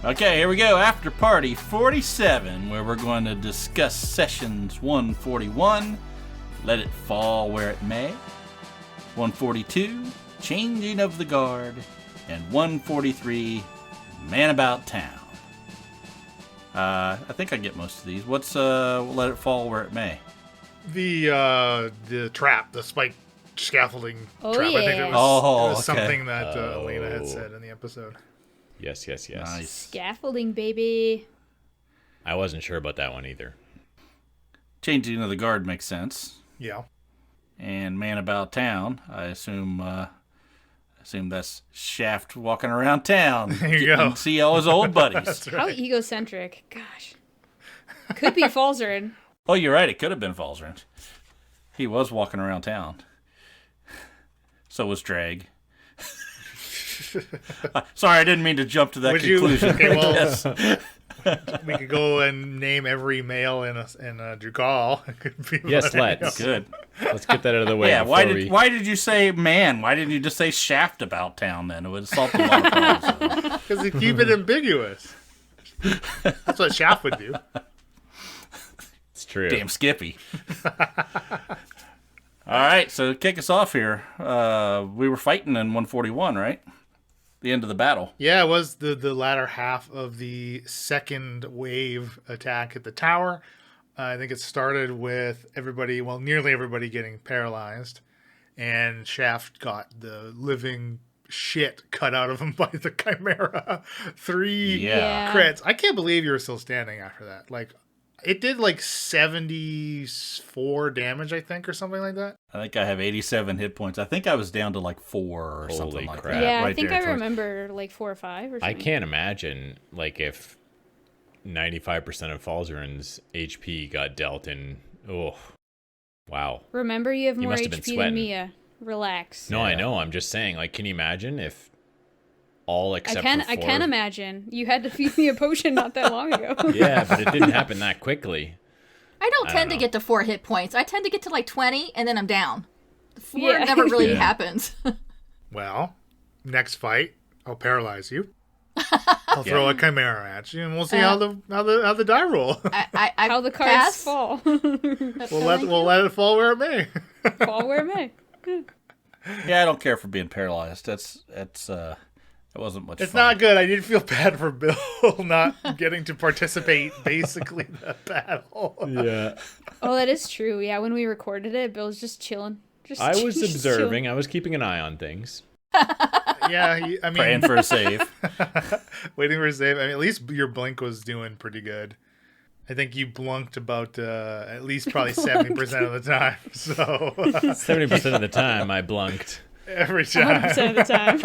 Okay, here we go. After Party 47, where we're going to discuss Sessions 141, Let It Fall Where It May, 142, Changing of the Guard, and 143, Man About Town. I think I get most of these. What's Let It Fall Where It May? The trap, the spike scaffolding trap. Yeah. I think it was, okay. Something that Elena had said in the episode. Yes. Nice. Scaffolding, baby. I wasn't sure about that one either. Changing of the Guard makes sense. Yeah. And Man About Town, I assume that's Shaft walking around town. There you go. See all his old buddies. That's How right. egocentric. Gosh. Could be Falzarin. Oh, you're right. It could have been Falzarin. He was walking around town. So was Drag. Sorry, I didn't mean to jump to that conclusion. Okay, well, Yes. we could go and name every male in a Drukhall. It could be Yes, like- let's. Good. Let's get that out of the way. Yeah, before why did you say man? Why didn't you just say Shaft about town then? It would solve a lot of problems. Because they keep it ambiguous. That's what Shaft would do. It's true. Damn Skippy. All right, so kick us off here. We were fighting in 141, right? The end of the battle. Yeah, it was the latter half of the second wave attack at the tower. I think it started with nearly everybody getting paralyzed. And Shaft got the living shit cut out of him by the Chimera. 3 Yeah. crits. I can't believe you were still standing after that. Like, it did like 74 damage, I think, or something like that. I think I have 87 hit points. I think I was down to like 4 or Holy something like crap. that. Yeah, I right think there I towards- remember like 4 or 5 or I something. can't imagine if 95% of Falzarin's HP got dealt in. Oh, wow. Remember, you have You more must have been HP than sweating. Mia. Relax. No, I know. I'm just saying. Can you imagine if all except for 4... I can imagine. You had to feed me a potion not that long ago. Yeah, but it didn't happen that quickly. I don't I tend don't to know. get to 4 hit points. I tend to get to like 20 and then I'm down. 4 Yeah. never really Yeah. happens. Well, next fight, I'll paralyze you. I'll throw a Chimera at you, and we'll see how the die roll. I How the cards pass. fall. we'll let it fall where it may. Fall where it may. Yeah, I don't care for being paralyzed. That wasn't much It's fun. not good. I did feel bad for Bill not getting to participate basically in the battle. Yeah. Oh, that is true. Yeah, when we recorded it, Bill was just chilling. I was just observing. I was keeping an eye on things. Yeah, I mean, Praying for a save. waiting for a save. I mean, at least your blink was doing pretty good. I think you blunked about at least probably 70% of the time. So 70% of the time, I blunked. every time. 100% of the time.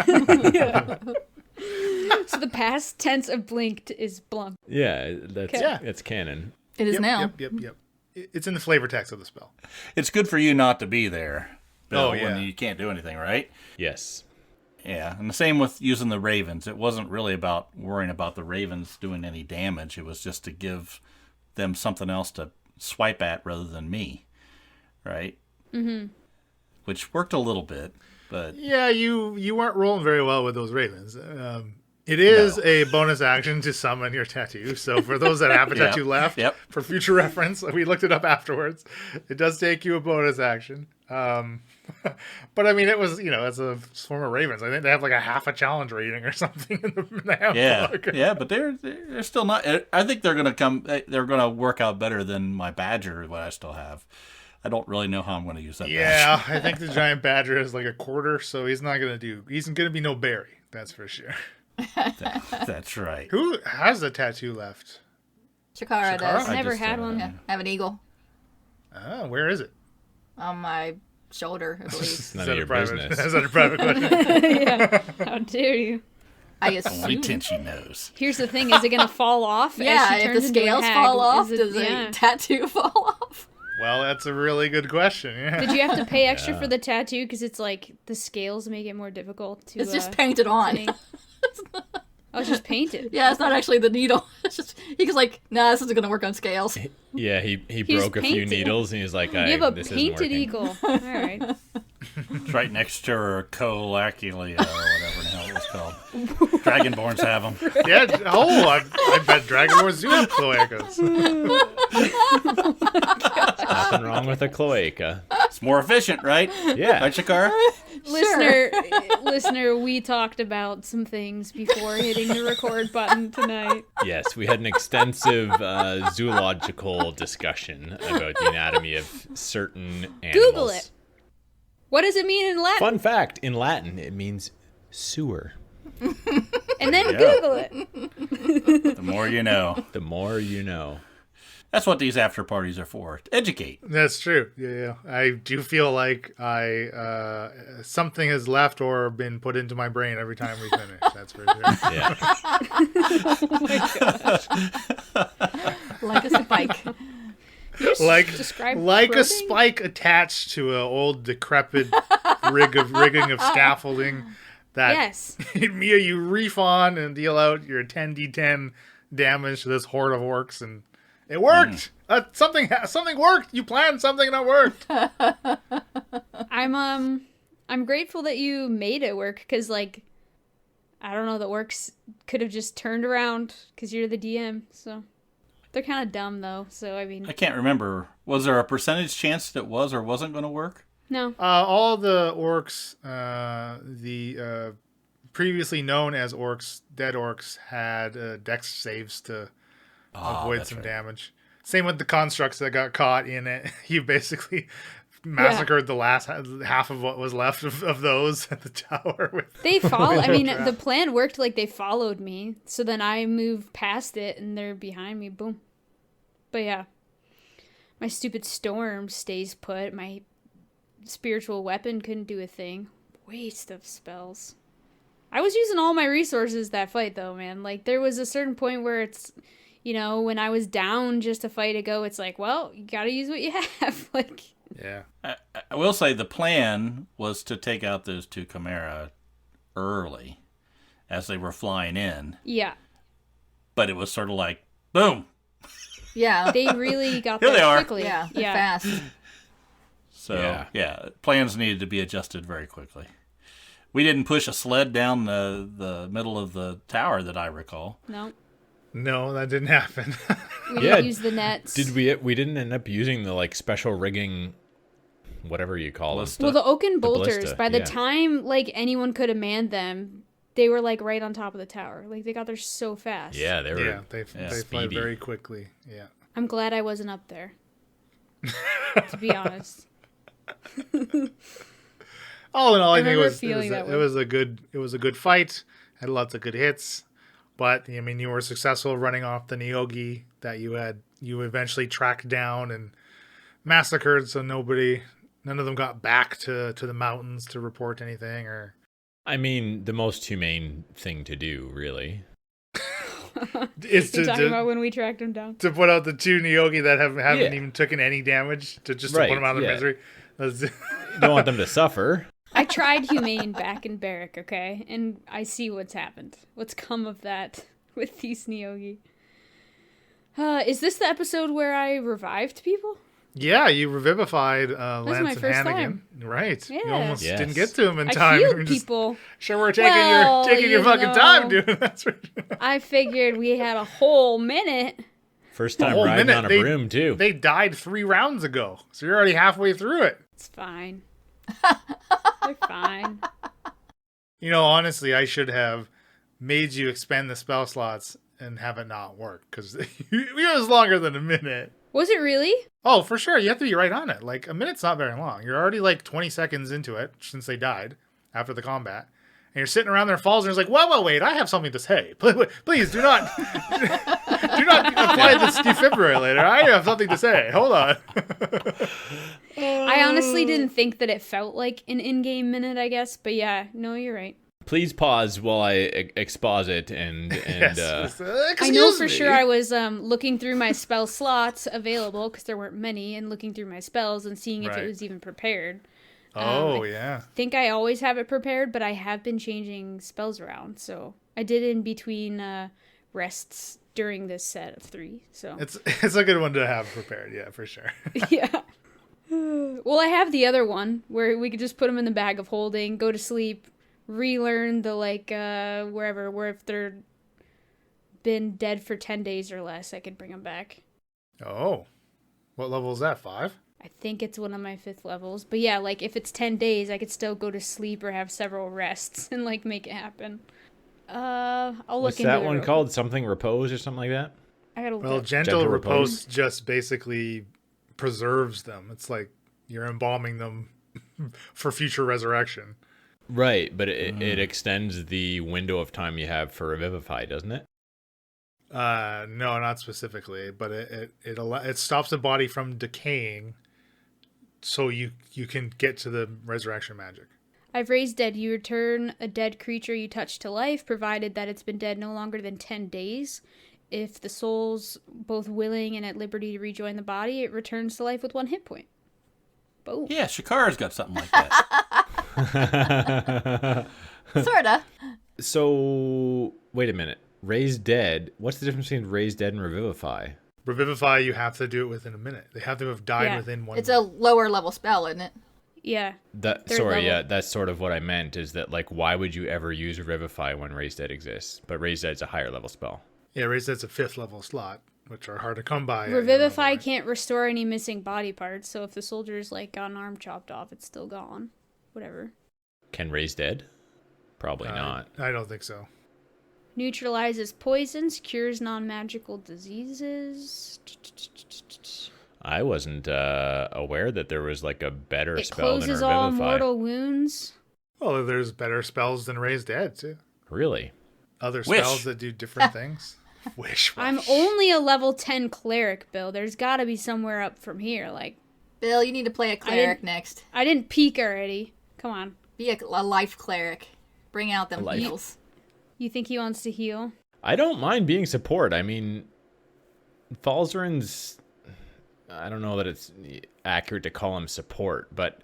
Yeah. So the past tense of blinked is blunk. Yeah, that's Okay. it's canon. It is now. Yep. It's in the flavor text of the spell. It's good for you not to be there, Bill, Oh, yeah. when you can't do anything, right? Yes. Yeah, and the same with using the Ravens. It wasn't really about worrying about the Ravens doing any damage. It was just to give them something else to swipe at rather than me, right? Mm-hmm. Which worked a little bit, but Yeah, you weren't rolling very well with those ravens. It is a bonus action to summon your tattoo. So for those that have a tattoo left, for future reference, we looked it up afterwards. It does take you a bonus action. But I mean, it was, it's a swarm of ravens. I think they have like a half a challenge rating or something in the handbook. yeah, but they're still not. I think they're gonna work out better than my Badger, what I still have. I don't really know how I'm going to use that. Yeah, I think the giant badger is like a quarter, so he's not going to be no berry. That's for sure. That's right. Who has a tattoo left? Chikara Chikara? does. I Never just, had one. Yeah, I have an eagle Oh, where is it? on my shoulder, I believe. It's none Is of that your a private? business. Is that a private question? Yeah. How dare you? I Only assume. Tinchy knows. Here's the thing: is it gonna fall off? Yeah, as she if turns the into a scales hag? fall off, Is it- does the yeah. tattoo fall off? Well, that's a really good question. Yeah. Did you have to pay extra for the tattoo because it's like the scales make it more difficult to? It's just painted on. make? Oh, it's just painted. Yeah, it's not actually the needle. It's just he was like, nah, this isn't gonna work on scales. Yeah, he He's broke a few painted. needles and he was like, You have a this isn't painted working. eagle. All right. It's right next to her coagula or whatever the hell it was called. Dragonborns have them. Yeah. Oh, I bet Dragonborns do have cloacas. Nothing wrong with a cloaca. It's more efficient, right? Yeah. Right, Shakara? Listener, we talked about some things before hitting the record button tonight. Yes, we had an extensive zoological discussion about the anatomy of certain animals. Google it. What does it mean in Latin? Fun fact, in Latin, it means sewer. And then Google it. The more you know. The more you know. That's what these after parties are for. To educate. That's true. Yeah. I do feel like something has left or been put into my brain every time we finish. That's for sure. Yeah. Oh my gosh. Like a spike. like describe a probing? spike attached to an old decrepit rigging of scaffolding that Yes. Mia, you reef on and deal out your 10d10 damage to this horde of orcs, and it worked. Something worked. You planned something that worked. I'm grateful that you made it work, because like I don't know, the orcs could have just turned around because you're the DM, so they're kind of dumb though. So I mean, I can't remember. Was there a percentage chance that it was or wasn't going to work? no. All the orcs, the previously known as orcs, dead orcs, had dex saves to avoid some damage. Same with the constructs that got caught in it. You basically massacred the last half of what was left of those at the tower. They follow. I mean, the plan worked. Like they followed me, so then I moved past it, and they're behind me. Boom. But yeah, my stupid storm stays put. My spiritual weapon couldn't do a thing. Waste of spells. I was using all my resources that fight, though, man. Like there was a certain point where it's, you know, when I was down just a fight ago, it's like, well, you gotta use what you have. Like. Yeah. I will say the plan was to take out those two Chimera early as they were flying in. Yeah. But it was sort of like, boom. Yeah. They really got Here there they are. quickly. Yeah. Fast. So, yeah, plans needed to be adjusted very quickly. We didn't push a sled down the middle of the tower that I recall. No, that didn't happen. We didn't use the nets. We didn't end up using the like special rigging, whatever you call it. Well, the oaken bolters, ballista, by the yeah. time like anyone could have manned them, they were like right on top of the tower. Like they got there so fast. Yeah, they were. Yeah, they fly speedy. very quickly. Yeah. I'm glad I wasn't up there. To be honest. All in all, I think remember it feeling that way. was a good fight. Had lots of good hits, but I mean, you were successful running off the Neogi that you eventually tracked down and massacred. So none of them got back to the mountains to report anything. Or I mean, the most humane thing to do, really. is You're talking about when we tracked them down. to put out the two Neogi that haven't even taken any damage to put them out of their misery. You don't want them to suffer. I tried humane back in Barrack, okay? And I see what's happened. What's come of that with these Neogi. Is this the episode where I revived people? Yeah, you revivified Lance my and first Hannigan. time. Right. Yeah. You almost Yes. didn't get to him in I time. healed We're just- people. Sure, we're taking your you fucking know. time doing that. I figured we had a whole minute. First time whole riding minute, on a they- broom, too. They died 3 rounds ago, so you're already halfway through it. It's fine. They're fine. You know, honestly, I should have made you expend the spell slots and have it not work, because it was longer than a minute. Was it really? Oh, for sure. You have to be right on it. Like, a minute's not very long. You're already like 20 seconds into it since they died after the combat. And you're sitting around their falls and it's like, well, wait, I have something to say. Please do not do not apply this defibrillator. I have something to say. Hold on. I honestly didn't think that it felt like an in-game minute, I guess. But yeah, no, you're right. Please pause while I exposit and Yes. I know for Excuse me. sure I was looking through my spell slots available, because there weren't many, and looking through my spells and seeing if Right. it was even prepared. Oh, yeah. I think I always have it prepared, but I have been changing spells around. So I did in between rests during this set of 3. So It's a good one to have prepared. Yeah, for sure. yeah. Well, I have the other one where we could just put them in the bag of holding, go to sleep, relearn the where if they're been dead for 10 days or less, I could bring them back. Oh, what level is that? 5? I think it's one of my 5th levels. But yeah, like if it's 10 days, I could still go to sleep or have several rests and like make it happen. I'll look What's into it. that one called? Something repose or something like that? I gotta look. Well, gentle repose just basically preserves them. It's like you're embalming them for future resurrection. Right, but it extends the window of time you have for revivify, doesn't it? No, not specifically, but it stops the body from decaying, so you can get to the resurrection magic. I've raised dead. You return a dead creature you touch to life, provided that it's been dead no longer than 10 days. If the soul's both willing and at liberty to rejoin the body, it returns to life with 1 hit point. Boom. Yeah, Shakara's got something like that. Sorta. So, wait a minute. Raise dead. What's the difference between raise dead and revivify? Revivify, you have to do it within a minute. They have to have died within 1 It's minute. a lower level spell, isn't it? Yeah. That's sort of what I meant, is that, like, why would you ever use revivify when raise dead exists? But raise dead's a higher level spell. Yeah, raise dead's a 5th level slot, which are hard to come by. Revivify can't restore any missing body parts, so if the soldier's like got an arm chopped off, it's still gone. Whatever. Can raise dead? Probably not. I don't think so. Neutralizes poisons, cures non-magical diseases. I wasn't aware that there was like a better spell than closes revivify. all mortal wounds. Well, there's better spells than raise dead, too. Really? Other spells that do different things. Wish. I'm only a level 10 cleric, Bill. There's got to be somewhere up from here. Like, Bill, you need to play a cleric next. I didn't peek already. Come on. Be a life cleric. Bring out them heals. You think he wants to heal? I don't mind being support. I mean, Falzarin's... I don't know that it's accurate to call him support, but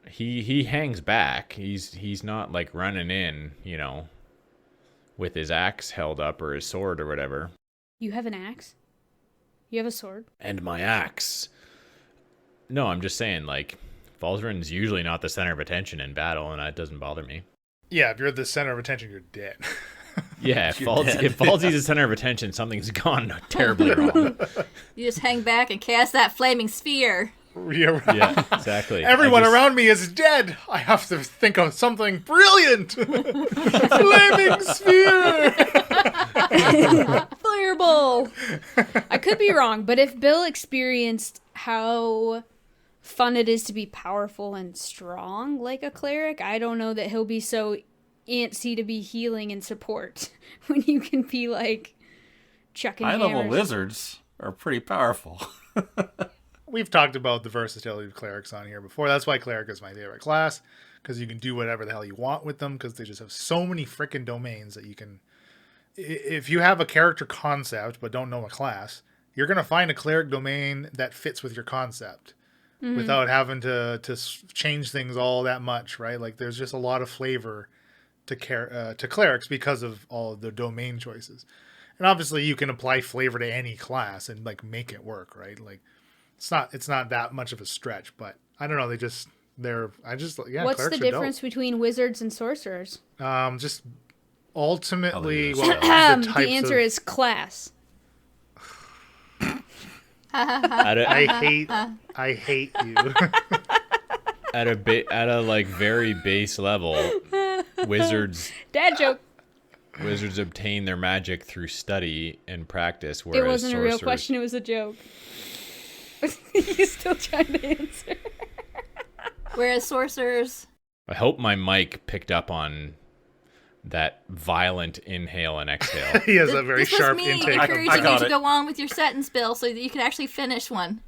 he hangs back. He's not like running in, you know, with his axe held up or his sword or whatever. You have an axe? You have a sword? And my axe. No, I'm just saying, like, Falzarin's usually not the center of attention in battle, and that doesn't bother me. Yeah, if you're the center of attention, you're dead. Yeah, if Falzy's the center of attention, something's gone terribly wrong. You just hang back and cast that flaming sphere. Yeah, right. Yeah, exactly. Everyone around me is dead. I have to think of something brilliant. Flaming sphere. Fireball. I could be wrong, but if Bill experienced how fun it is to be powerful and strong like a cleric, I don't know that he'll be so antsy to be healing and support when you can be like chucking hammers. High-level wizards are pretty powerful. We've talked about the versatility of clerics on here before. That's why cleric is my favorite class, because you can do whatever the hell you want with them, because they just have so many freaking domains that you can... If you have a character concept but don't know a class, you're going to find a cleric domain that fits with your concept without having to change things all that much, right? Like, there's just a lot of flavor to clerics because of all of the domain choices. And obviously you can apply flavor to any class and like make it work, right? Like it's not that much of a stretch, but I don't know, what's the difference between wizards and sorcerers? Just ultimately the answer is class. I hate you. At a like very base level, wizards Dad joke. Wizards obtain their magic through study and practice, whereas it wasn't a real question, it was a joke. You still trying to answer. Whereas sorcerers... I hope my mic picked up on that violent inhale and exhale. He has a very sharp intake. This was me encouraging you to go on with your sentence, Bill, so that you can actually finish one.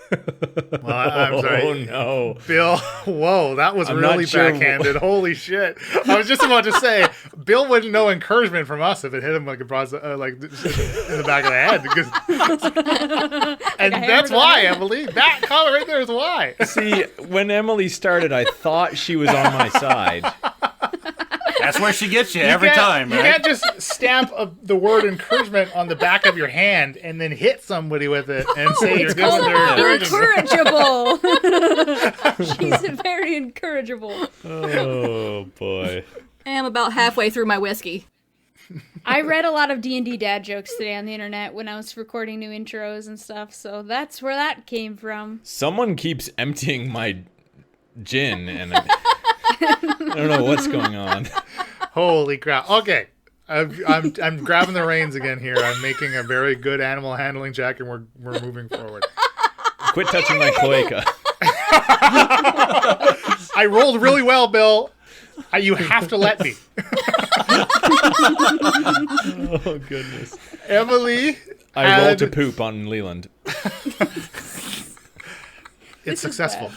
Well, I'm sorry. Oh, no. Bill, whoa, that was really backhanded. Holy shit. I was just about to say, Bill wouldn't know encouragement from us if it hit him like a like in the back of the head. Because, and that's why, Emily. That comment right there is why. See, when Emily started, I thought she was on my side. That's where she gets you every time, You right? can't just stamp the word encouragement on the back of your hand and then hit somebody with it and say you're giving her Incorrigible. She's very incorrigible. Oh boy. I am about halfway through my whiskey. I read a lot of D&D dad jokes today on the internet when I was recording new intros and stuff, so that's where that came from. Someone keeps emptying my gin, and I don't know what's going on. Holy crap. Okay. I'm grabbing the reins again here. I'm making a very good animal handling check, and we're moving forward. Quit touching my cloaca. I rolled really well, Bill. You have to let me. Oh, goodness. Emily. I rolled to poop on Leland. It's successful.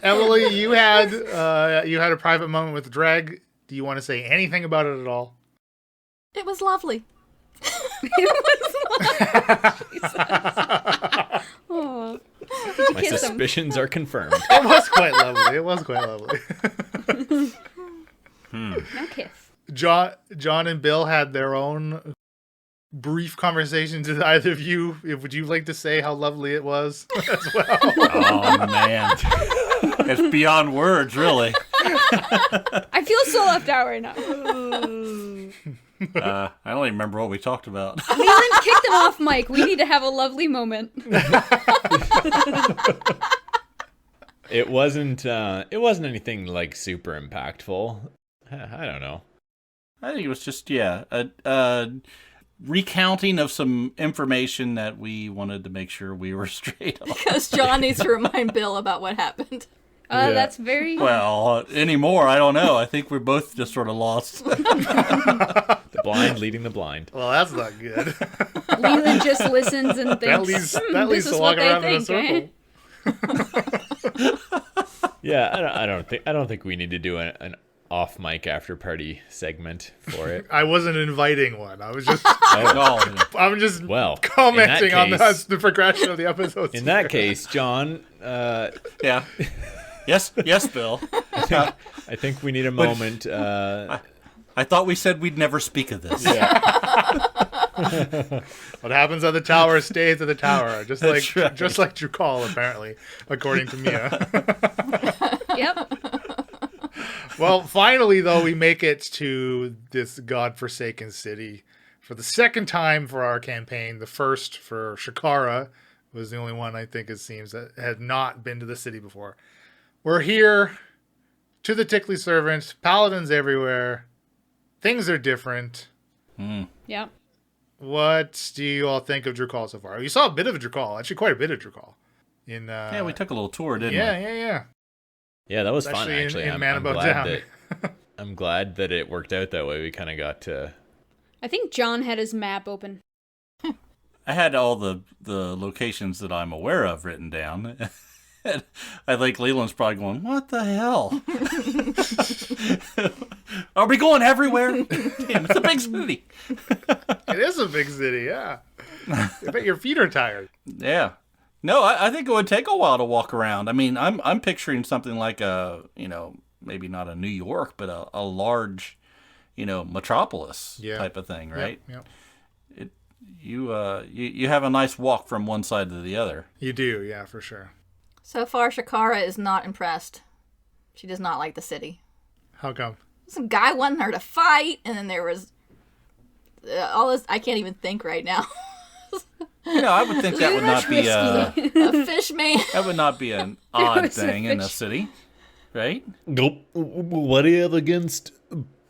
Emily, you had a private moment with Dreg. Do you want to say anything about it at all? It was lovely. Oh. My suspicions are confirmed. It was quite lovely. No kiss. John and Bill had their own brief conversations. Did either of you, would you like to say how lovely it was as well? Oh, man. It's beyond words, really. I feel so left out right now. I don't even remember what we talked about. Leland kicked him off mic. We need to have a lovely moment. It wasn't anything like super impactful. I don't know. I think it was just, a recounting of some information that we wanted to make sure we were straight on. Because John needs to remind Bill about what happened. That's very... Well, anymore, I don't know. I think we're both just sort of lost. The blind leading the blind. Well, that's not good. Leland just listens and thinks, that leads this to is what walking they around in a think, circle. eh? Yeah, I don't think we need to do an off mic after party segment for it. I wasn't inviting one. I was just I'm just commenting on the progression of the episodes. In that case, John, yeah. Yes, Bill. I think we need a moment. I thought we said we'd never speak of this. Yeah. What happens at the tower stays at the tower. Just like Drukhall, apparently, according to Mia. Yep. Well, finally, though, we make it to this godforsaken city for the second time for our campaign. The first for Shakara was the only one, I think, it seems, that had not been to the city before. We're here to the Tickly Servant, paladins everywhere. Things are different. Yep. What do you all think of Drukhall so far? You saw a bit of Drukhall, actually quite a bit of Drukhall. Yeah, we took a little tour, didn't we? Yeah. Yeah, that was fun, actually. I'm glad that it worked out that way. We kind of got to... I think John had his map open. I had all the locations that I'm aware of written down. I think Leland's probably going, what the hell? Are we going everywhere? Damn, it's a big city. It is a big city, yeah. I bet your feet are tired. Yeah. No, I think it would take a while to walk around. I mean, I'm picturing something like maybe not a New York, but a large, metropolis type of thing, right? Yep. You have a nice walk from one side to the other. You do, yeah, for sure. So far, Shakara is not impressed. She does not like the city. How come? Some guy wanting her to fight, and then there was all this. I can't even think right now. I would think that would not be a fish man. That would not be an odd thing in a city, right? What do you have against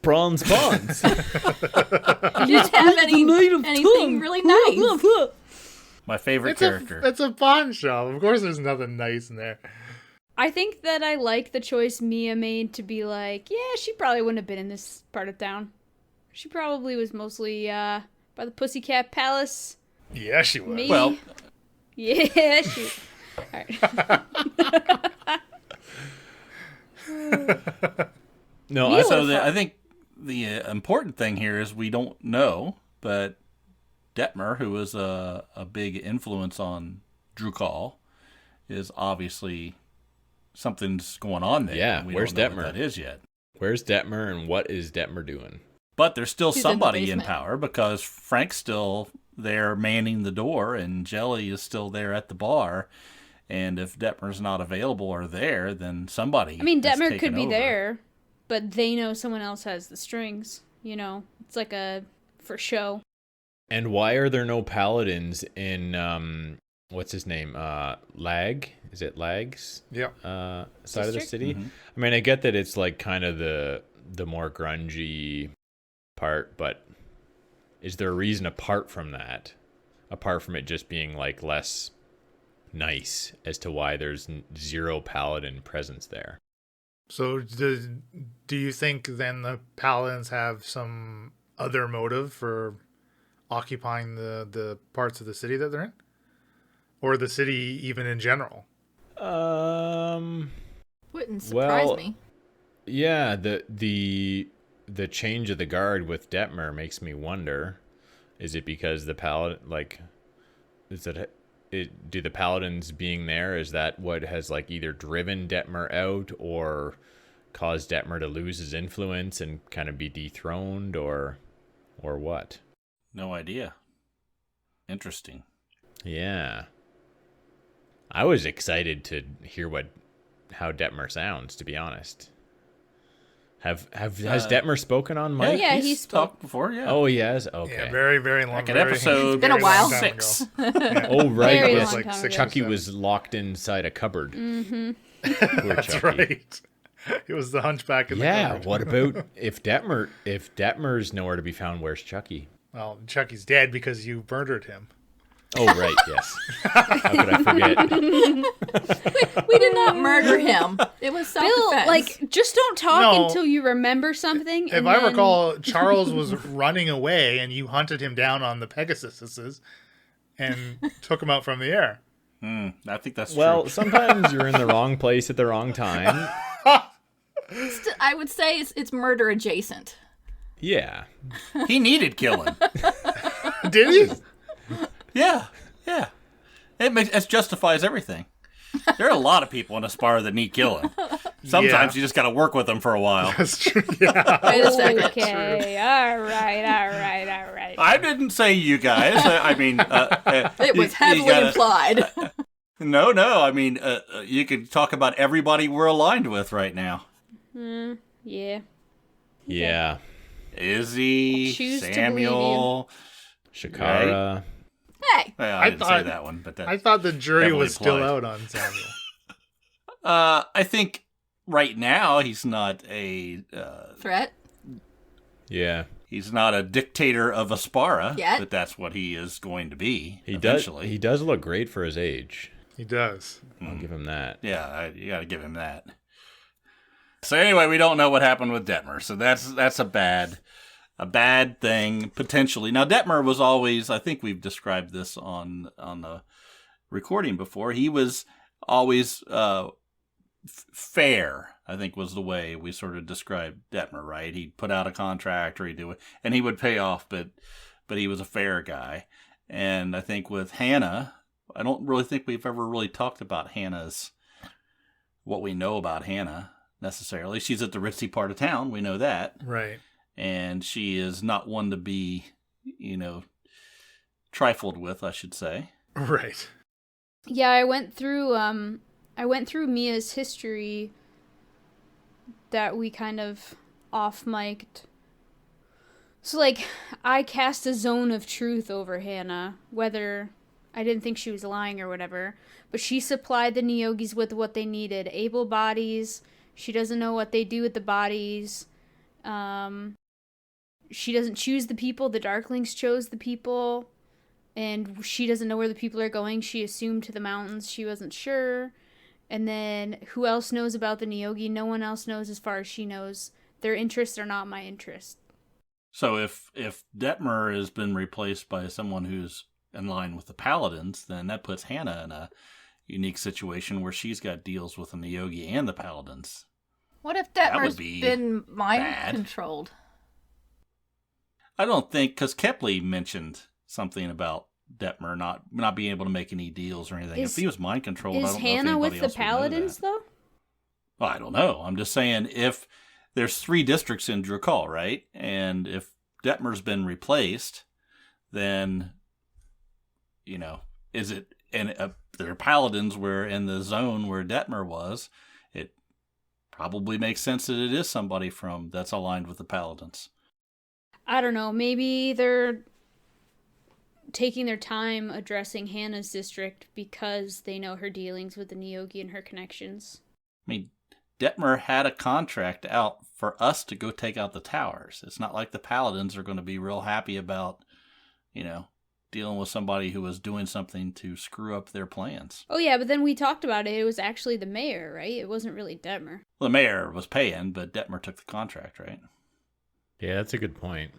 prawns ponds? You didn't have anything really nice. My favorite character. It's a pawn shop. Of course there's nothing nice in there. I think that I like the choice Mia made to be like, yeah, she probably wouldn't have been in this part of town. She probably was mostly by the Pussycat Palace. Yeah, she was. Maybe. Well, yeah, she. All right. No, I think the important thing here is we don't know, but Detmer, who is a big influence on Drukhall, is obviously something's going on there. Yeah, we where's don't know Detmer? what that is yet. Where's Detmer and what is Detmer doing? But there's still He's somebody in basement. power because Frank's still there manning the door and Jelly is still there at the bar. And if Detmer's not available or there, then somebody I mean, has Detmer taken could be over. there, but they know someone else has the strings. You know, it's like for show. And why are there no paladins in what's his name? Lag? Is it Lag's? Yeah. Side of the District? city? Mm-hmm. I mean, I get that it's like kind of the more grungy part, but is there a reason apart from that? Apart from it just being like less nice as to why there's zero paladin presence there? So do you think then the paladins have some other motive for occupying the parts of the city that they're in? Or the city even in general? Wouldn't surprise me. Yeah, the change of the guard with Detmer makes me wonder, is it because the paladin, like, do the paladins being there, is that what has like either driven Detmer out or caused Detmer to lose his influence and kind of be dethroned, or what? No idea. Interesting. Yeah. I was excited to hear how Detmer sounds, to be honest. Has Detmer spoken on mic? Yeah, he's he spoke. talked before, yeah. Oh, he has? Okay. Yeah, very, very long. Back in very- episode It's been a very while. long time 6. ago. Yeah. Oh, right. Very Yes. long time ago. Chucky was locked inside a cupboard. Mm-hmm. Poor That's Chucky. right. It was the hunchback in the Yeah, cupboard. what about if Detmer's nowhere to be found, where's Chucky? Well, Chucky's dead because you murdered him. Oh, right, yes. How could I forget? We did not murder him. It was Bill, self-defense. like, just don't talk No. until you remember something. If and I then- recall, Charles was running away and you hunted him down on the Pegasuses and took him out from the air. I think that's Well, true. sometimes you're in the wrong place at the wrong time. I would say it's murder adjacent. Yeah. He needed killing. Did he? Yeah. It justifies everything. There are a lot of people in Aspara that need killing. Sometimes you just got to work with them for a while. That's true. Yeah. Wait a second. Okay, all right. I didn't say you guys. I mean, It was heavily implied. No. I mean, you could talk about everybody we're aligned with right now. Yeah. Yeah. Izzy, Choose to Samuel. Shakara. Hey, Well, I I didn't say thought- that one, but that, I thought the jury Heavily was still implied. out on Samuel. I think right now he's not a threat. Yeah. he's not a dictator of Aspara, Yet. but that's what he is going to be He does eventually. he does look great for his age. He does. I'll give him that. Yeah, you got to give him that. So anyway, we don't know what happened with Detmer, so that's a bad thing potentially. Now Detmer was always, I think we've described this on the recording before. He was always fair, I think was the way we sort of described Detmer, right? He'd put out a contract or he'd do it, and he would pay off, but he was a fair guy. And I think with Hannah, I don't really think we've ever really talked about what we know about Hannah necessarily. She's at the ritzy part of town, we know that. Right. And she is not one to be, trifled with, I should say. Right. Yeah, I went through Mia's history that we kind of off-mic'd. So, like, I cast a zone of truth over Hannah, whether I didn't think she was lying or whatever, but she supplied the Neogis with what they needed. Able bodies. She doesn't know what they do with the bodies. She doesn't choose the people. The Darklings chose the people. And she doesn't know where the people are going. She assumed to the mountains. She wasn't sure. And then who else knows about the Neogi? No one else knows as far as she knows. Their interests are not my interests. So if Detmer has been replaced by someone who's in line with the Paladins, then that puts Hannah in a unique situation where she's got deals with the Neogi and the Paladins. What if That would Detmer's be been mind bad. controlled? I don't think, because Kepley mentioned something about Detmer not being able to make any deals or anything. If he was mind controlled, I Is don't know if Hannah anybody with the else would know Paladins, that. though? Well, I don't know. I'm just saying if there's 3 districts in Drukhall, right? And if Detmer's been replaced, then, is it, and their paladins were in the zone where Detmer was, it probably makes sense that it is somebody that's aligned with the paladins. I don't know. Maybe they're taking their time addressing Hannah's district because they know her dealings with the Neogi and her connections. I mean, Detmer had a contract out for us to go take out the towers. It's not like the paladins are going to be real happy about, dealing with somebody who was doing something to screw up their plans. Oh yeah, but then we talked about it. It was actually the mayor, right? It wasn't really Detmer. Well, the mayor was paying, but Detmer took the contract, right? Yeah, that's a good point.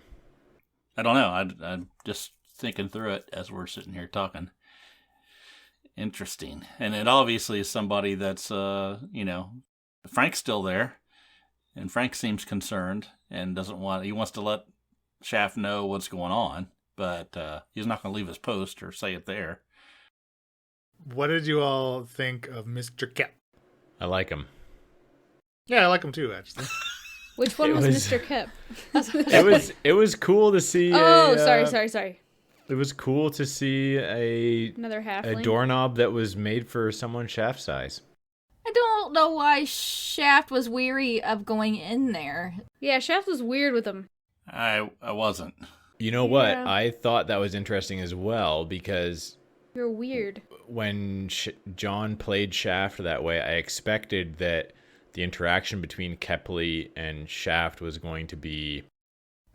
I don't know. I'm just thinking through it as we're sitting here talking. Interesting. And it obviously is somebody that's, Frank's still there, and Frank seems concerned and he wants to let Shaft know what's going on, but he's not going to leave his post or say it there. What did you all think of Mr. Kep? I like him. Yeah, I like him too, actually. Which one was Mr. Kep? It was cool to see. Sorry. It was cool to see another halfling. A doorknob that was made for someone Shaft size. I don't know why Shaft was weary of going in there. Yeah, Shaft was weird with him. I wasn't. You know what? I thought that was interesting as well, because you're weird. When John played Shaft that way, I expected that the interaction between Kepley and Shaft was going to be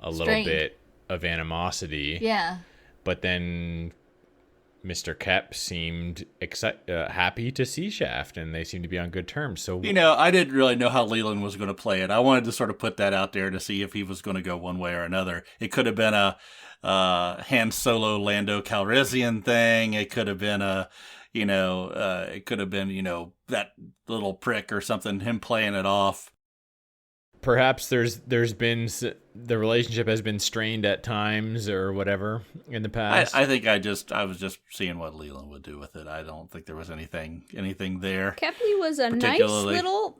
a little bit of animosity. Yeah. But then Mr. Kep seemed happy to see Shaft, and they seemed to be on good terms. So I didn't really know how Leland was going to play it. I wanted to sort of put that out there to see if he was going to go one way or another. It could have been a Han Solo Lando Calrissian thing. It could have been that little prick or something, him playing it off. Perhaps there's been the relationship has been strained at times or whatever in the past. I think I was just seeing what Leland would do with it. I don't think there was anything there. Kepley was a nice little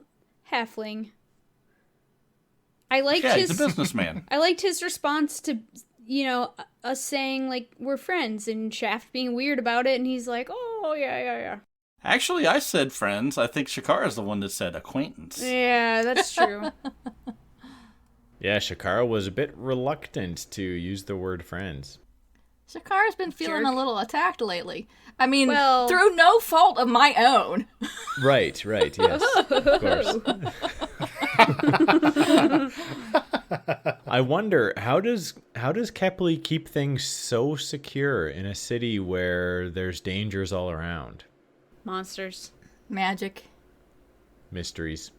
halfling. I liked he's a businessman. I liked his response to us saying like we're friends and Shaft being weird about it, and he's like, oh yeah. Actually, I said friends. I think Shakara is the one that said acquaintance. Yeah, that's true. Yeah, Shakara was a bit reluctant to use the word friends. Shakara's been feeling a little attacked lately. I mean, through no fault of my own. Right, yes, of course. I wonder, how does Kepley keep things so secure in a city where there's dangers all around? Monsters. Magic. Mysteries.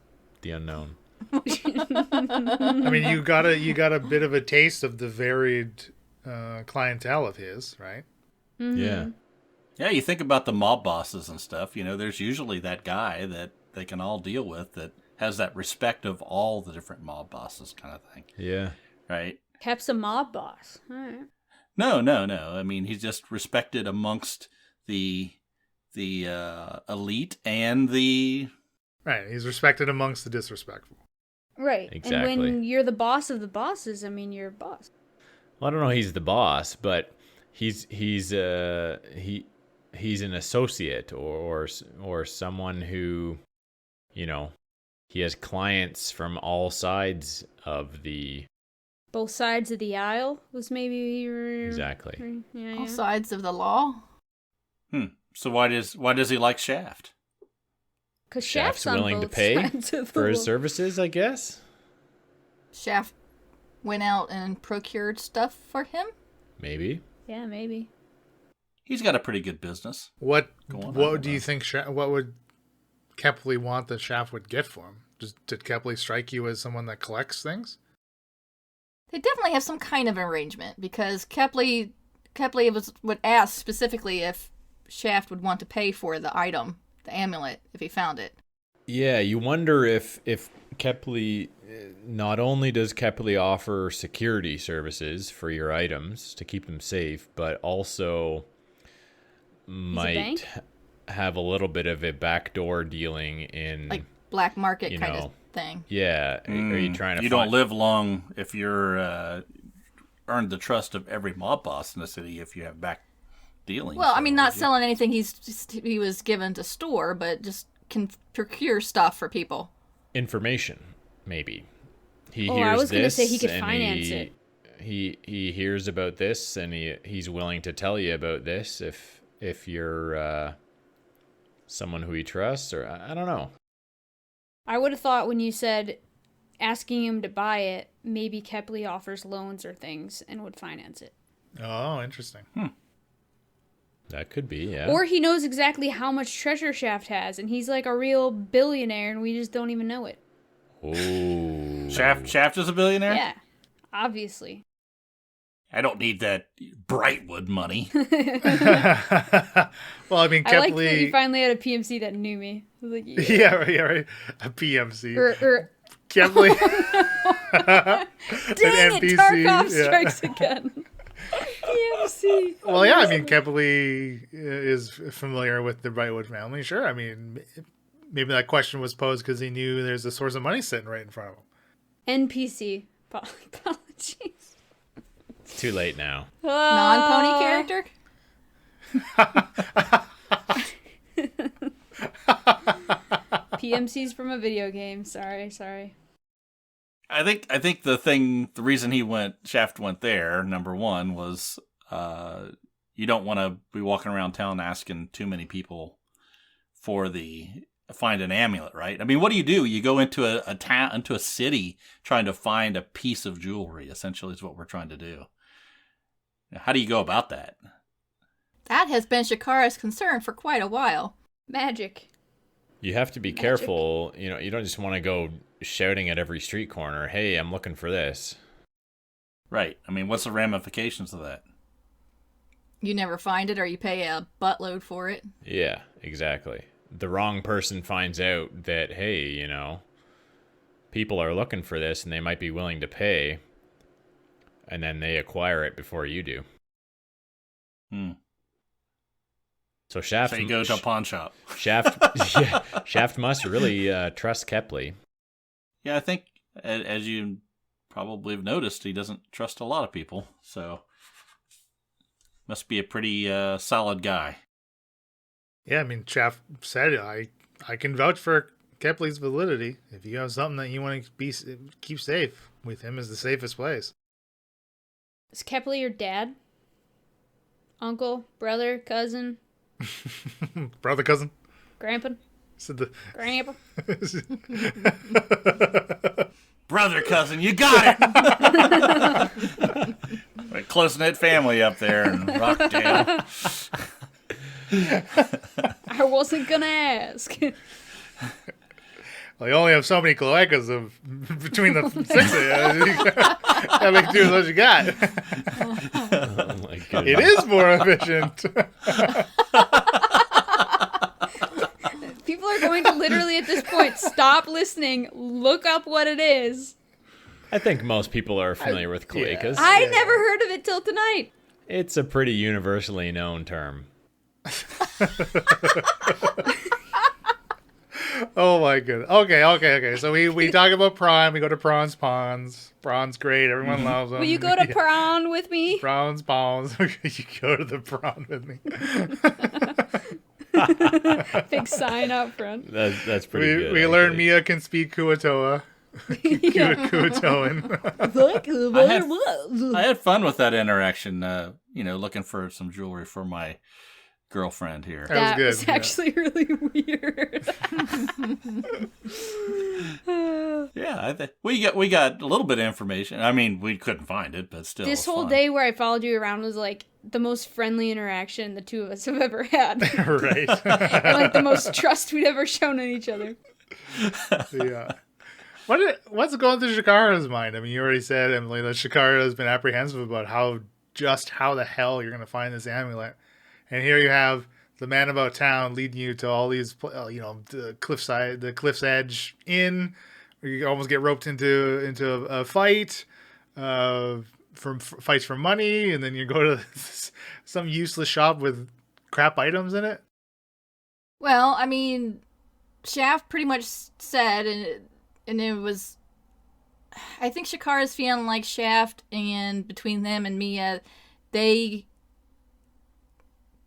The unknown. I mean, you got a bit of a taste of the varied clientele of his, right? Mm-hmm. Yeah. Yeah, you think about the mob bosses and stuff, there's usually that guy that they can all deal with that has that respect of all the different mob bosses kind of thing. Yeah. Right? Kep's a mob boss. All right. No. I mean, he's just respected amongst the elite and the... Right, he's respected amongst the disrespectful. Right, exactly. And when you're the boss of the bosses, I mean, you're a boss. Well, I don't know he's the boss, but he's an associate or someone who, he has clients from all sides of the... Both sides of the aisle was maybe... Exactly. Yeah. All sides of the law? So why does he like Shaft? Because Shaft's willing to pay for his services, I guess. Shaft went out and procured stuff for him? Maybe. Yeah, maybe. He's got a pretty good business. What do you think? What would Kepley want that Shaft would get for him? Did Kepley strike you as someone that collects things? They definitely have some kind of arrangement, because Kepley would ask specifically if Shaft would want to pay for the item, the amulet, if he found it. Yeah, you wonder if Kepley, not only does Kepley offer security services for your items to keep them safe, but also might have a little bit of a backdoor dealing in black market kind of thing. Yeah. Are you trying to? You don't live long if you're earned the trust of every mob boss in the city if you have back dealings. Well, I mean, not selling anything he was given to store, but just can procure stuff for people. Information, maybe. He Oh, hears I was going to this say he could and finance it. He hears about this and he's willing to tell you about this if you're someone who he trusts, or I don't know. I would have thought when you said asking him to buy it, maybe Kepley offers loans or things and would finance it. Oh, interesting. That could be, yeah. Or he knows exactly how much treasure Shaft has, and he's like a real billionaire, and we just don't even know it. Oh. Shaft is a billionaire? Yeah, obviously. I don't need that Brightwood money. Well, I mean, Kepley... I like that you finally had a PMC that knew me. I was like, yeah, right. A PMC. Dang Kepley. An NPC, it, Tarkov yeah. strikes again. PMC. Well, yeah, I mean, Kepley is familiar with the Brightwood family. Sure, I mean, maybe that question was posed because he knew there's a source of money sitting right in front of him. NPC. Apologies. It's too late now. Non-pony character? PMC's from a video game. Sorry. I think the reason Shaft went there, number one, was you don't want to be walking around town asking too many people for find an amulet, right? I mean, what do? You go into a town, into a city, trying to find a piece of jewelry. Essentially, is what we're trying to do. How do you go about that? That has been Shakara's concern for quite a while. Magic. You have to be careful. You know, you don't just want to go shouting at every street corner, "Hey, I'm looking for this." Right. I mean, what's the ramifications of that? You never find it, or you pay a buttload for it. Yeah, exactly. The wrong person finds out that, hey, people are looking for this and they might be willing to pay, and then they acquire it before you do. So Shaft... So you go to a pawn shop. Shaft must really trust Kepley. Yeah, I think, as you probably have noticed, he doesn't trust a lot of people, so must be a pretty solid guy. Yeah, I mean, Shaft said, I can vouch for Kepley's validity. If you have something that you want to keep safe, with him is the safest place. Is Kepley your dad? Uncle? Brother? Cousin? Brother, cousin? Grandpa? Grandpa? Brother, cousin, you got it! Like close-knit family up there in Rockdale. I wasn't gonna ask. Well, you only have so many cloacas between the six of you. Gotta make do with what you got. Oh my goodness. It is more efficient. People are going to literally at this point stop listening, look up what it is. I think most people are familiar with cloacas. I never heard of it till tonight. It's a pretty universally known term. Oh my goodness. Okay. So we talk about Prawn. We go to Prawn's Ponds. Prawn's great. Everyone loves them. Will you go to Prawn with me? Prawn's Ponds. You go to the Prawn with me. Big sign out front. That's pretty good. We learned Mia can speak Kuatoa. Kuatoan. I had fun with that interaction, looking for some jewelry for my girlfriend here. That was good. Actually really weird. Yeah, we got a little bit of information. I mean, we couldn't find it, but still. This whole fun. day where I followed you around was like the most friendly interaction the two of us have ever had. Right. And like the most trust we'd ever shown in each other. Yeah. What's going through Shakara's mind? I mean, you already said, Emily, that Shakara has been apprehensive about how the hell you're going to find this amulet. And here you have the man about town leading you to all these, the cliff's edge inn, where you almost get roped into a fight, fights for money, and then you go to some useless shop with crap items in it. Well, I mean, Shaft pretty much said, and it was, I think Shakara's feeling like Shaft, and between them and Mia, they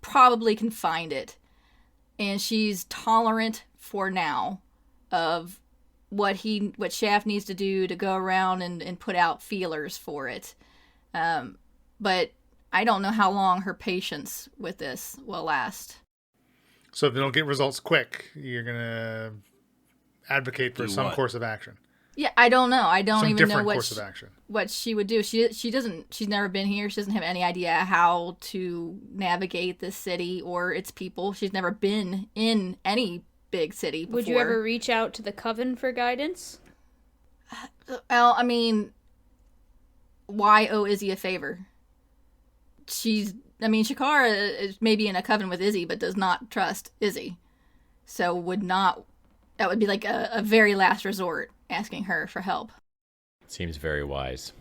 probably can find it. And she's tolerant for now of what Shaft needs to do to go around and put out feelers for it. But I don't know how long her patience with this will last. So if they don't get results quick, you're going to advocate for some course of action. Yeah, I don't know. I don't some even know what she would do. She's never been here. She doesn't have any idea how to navigate this city or its people. She's never been in any big city before. Would you ever reach out to the Coven for guidance? Well, I mean, why owe Izzy a favor? Shakara is maybe in a coven with Izzy, but does not trust Izzy. So that would be like a very last resort, asking her for help. Seems very wise.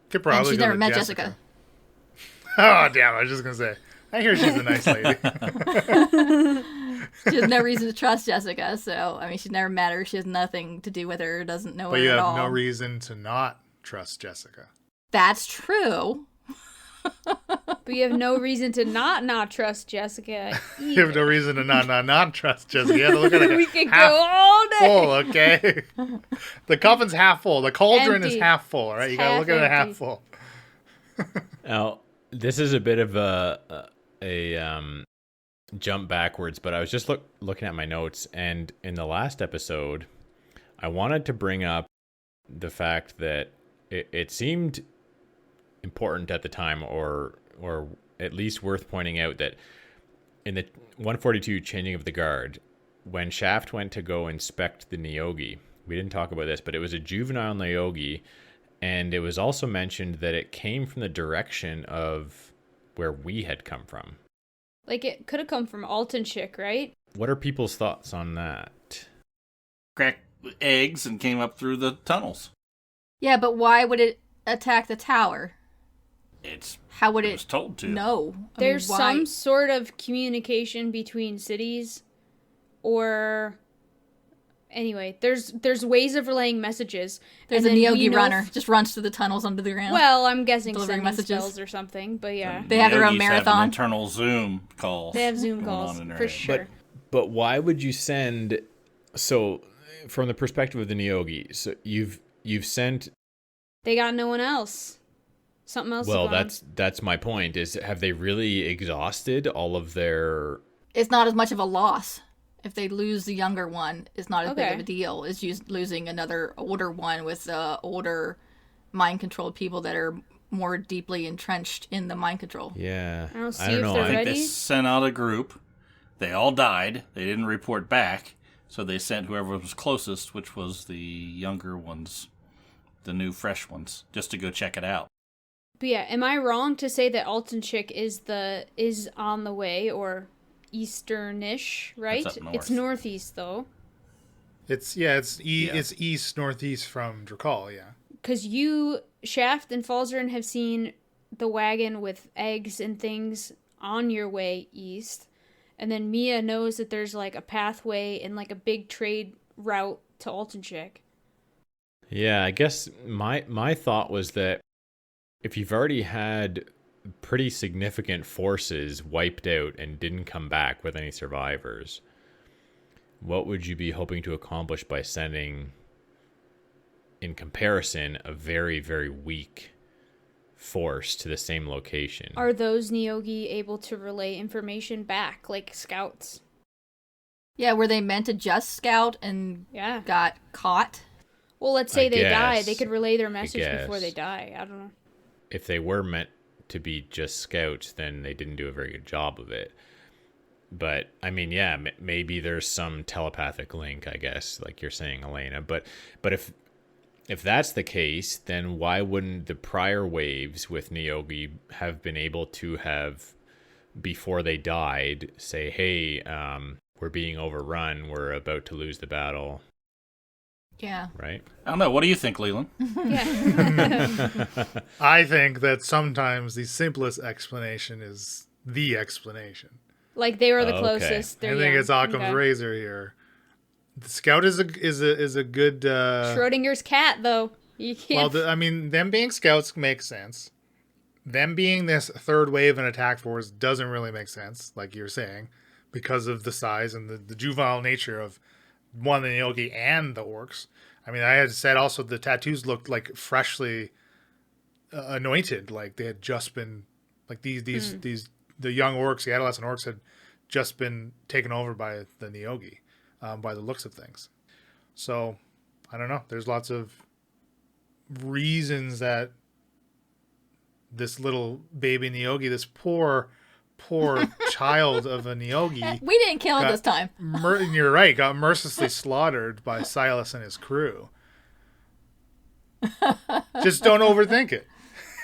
Could probably and she's never met Jessica. Oh, damn, I was just going to say. I hear she's a nice lady. She has no reason to trust Jessica, so, she's never met her. She has nothing to do with her, doesn't know her at all. But you have no reason to not trust Jessica. That's true. But you have no reason to not trust Jessica either. You have no reason to not trust Jessica. You have to look at it we could go all day. Full, okay? The coffin's half full. The cauldron Empty. is half full, right? You got to look at it half full. Now, this is a bit of a jump backwards, but I was just looking at my notes, and in the last episode, I wanted to bring up the fact that it seemed important at the time, or at least worth pointing out, that in the 142 Changing of the Guard, when Shaft went to go inspect the Neogi, we didn't talk about this, but it was a juvenile Neogi, and it was also mentioned that it came from the direction of where we had come from. Like, it could have come from Altonchik, right? What are people's thoughts on that? Cracked eggs and came up through the tunnels. Yeah, but why would it attack the tower? How would it was told to. No. There's some sort of communication between cities, or anyway, there's ways of relaying messages. There's a Neogi runner just runs through the tunnels under the ground. Well, I'm guessing delivering sending messages spells or something, but yeah. They have their own Neogis marathon. Have internal Zoom calls. They have Zoom calls for sure. But why would you send? So, from the perspective of the Neogi, so you've sent. They got no one else. Something else. Well, that's my point. Is have they really exhausted all of their? It's not as much of a loss. If they lose the younger one, it's not as big of a deal as losing another older one with older mind-controlled people that are more deeply entrenched in the mind control. Yeah. I don't know. They're I think ready. they sent out a group. They all died. They didn't report back. So they sent whoever was closest, which was the younger ones, the new fresh ones, just to go check it out. But yeah, am I wrong to say that Altonchik is on the way, or easternish, right? That's up north. It's northeast though. It's east northeast from Drukhall, yeah. Because you, Shaft and Falzarin, have seen the wagon with eggs and things on your way east, and then Mia knows that there's like a pathway and like a big trade route to Altonchik. Yeah, I guess my thought was that if you've already had pretty significant forces wiped out and didn't come back with any survivors, what would you be hoping to accomplish by sending, in comparison, a very, very weak force to the same location? Are those Neogi able to relay information back, like scouts? Yeah, were they meant to just scout and got caught? Well, let's say they die. They could relay their message before they die. I don't know. If they were meant to be just scouts, then they didn't do a very good job of it. But, I mean, yeah, maybe there's some telepathic link, I guess, like you're saying, Elena. But if that's the case, then why wouldn't the prior waves with Neogi have been able to have, before they died, say, hey, we're being overrun, we're about to lose the battle? Yeah. Right? I don't know. What do you think, Leland? Yeah. I think that sometimes the simplest explanation is the explanation. Like they were the closest. I think it's Occam's razor here. The Scout is a good Schrodinger's cat, though. You can't. Well, them being Scouts makes sense. Them being this third wave in attack force doesn't really make sense, like you're saying, because of the size and the juvenile nature of one, the Neogi and the orcs. I mean, I had said also the tattoos looked like freshly anointed, like they had just been, like the young orcs, the adolescent orcs had just been taken over by the Neogi, by the looks of things. So, I don't know. There's lots of reasons that this little baby Neogi, this poor child of a Neogi, we didn't kill it this time. You're right, got mercilessly slaughtered by Silas and his crew. Just don't overthink it.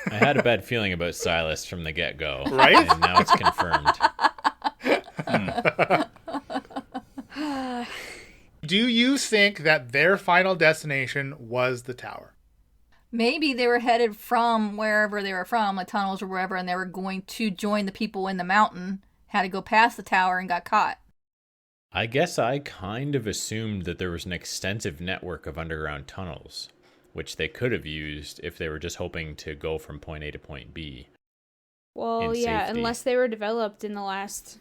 I had a bad feeling about Silas from the get-go. Right? And now it's confirmed. Do you think that their final destination was the tower? Maybe they were headed from wherever they were from, the tunnels or wherever, and they were going to join the people in the mountain, had to go past the tower and got caught. I guess I kind of assumed that there was an extensive network of underground tunnels, which they could have used if they were just hoping to go from point A to point B. Well, yeah, safety. Unless they were developed in the last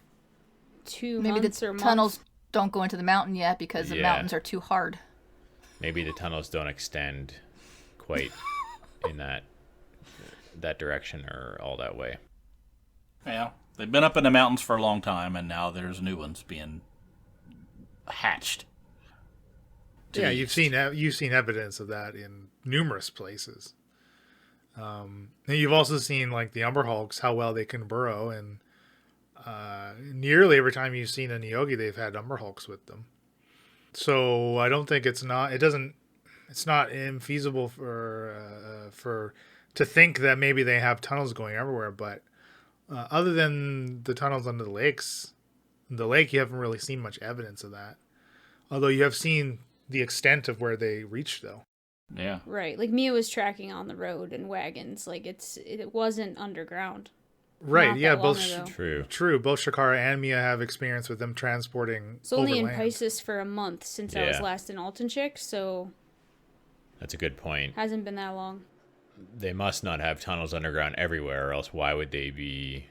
2 Maybe months the or tunnels months. Don't go into the mountain yet because the mountains are too hard. Maybe the tunnels don't extend quite in that direction or all that way. Yeah, they've been up in the mountains for a long time, and now there's new ones being hatched. Yeah, you've seen evidence of that in numerous places. And you've also seen like the Umber Hulks, how well they can burrow, and nearly every time you've seen a Neogi, they've had Umber Hulks with them. So I don't think it's not infeasible to think that maybe they have tunnels going everywhere. But other than the tunnels under the lake, you haven't really seen much evidence of that. Although you have seen the extent of where they reached, though. Yeah. Right. Like Mia was tracking on the road in wagons. Like it wasn't underground. Right. Yeah. Both true. Both Shakara and Mia have experience with them transporting. It's only overland. in Pisces for a month since I was last in Altenchik, so. That's a good point. Hasn't been that long. They must not have tunnels underground everywhere, or else why would they be?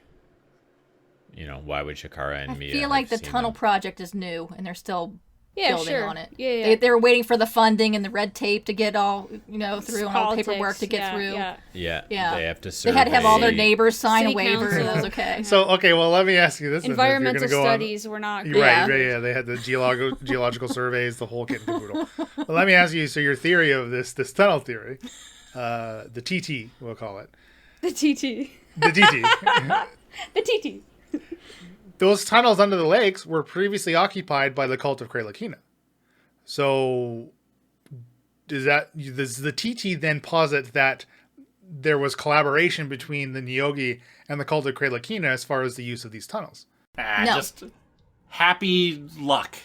Why would Shakara and Mia? I feel like the tunnel project is new, and they're still building on it. Yeah. They were waiting for the funding and the red tape to get all through, and all the paperwork to get through. Yeah. They have to survey. They had to have all their neighbors sign City a waiver. council. That was okay. So well, let me ask you this: environmental studies were not good. Right. Yeah, they had the geological surveys, the whole kit and caboodle. Well, let me ask you: so your theory of this tunnel theory, the TT, we'll call it. The TT. The TT. The TT. Those tunnels under the lakes were previously occupied by the cult of Kralakina. So, does the TT then posit that there was collaboration between the Neogi and the cult of Kralakina as far as the use of these tunnels? No. Just happy luck.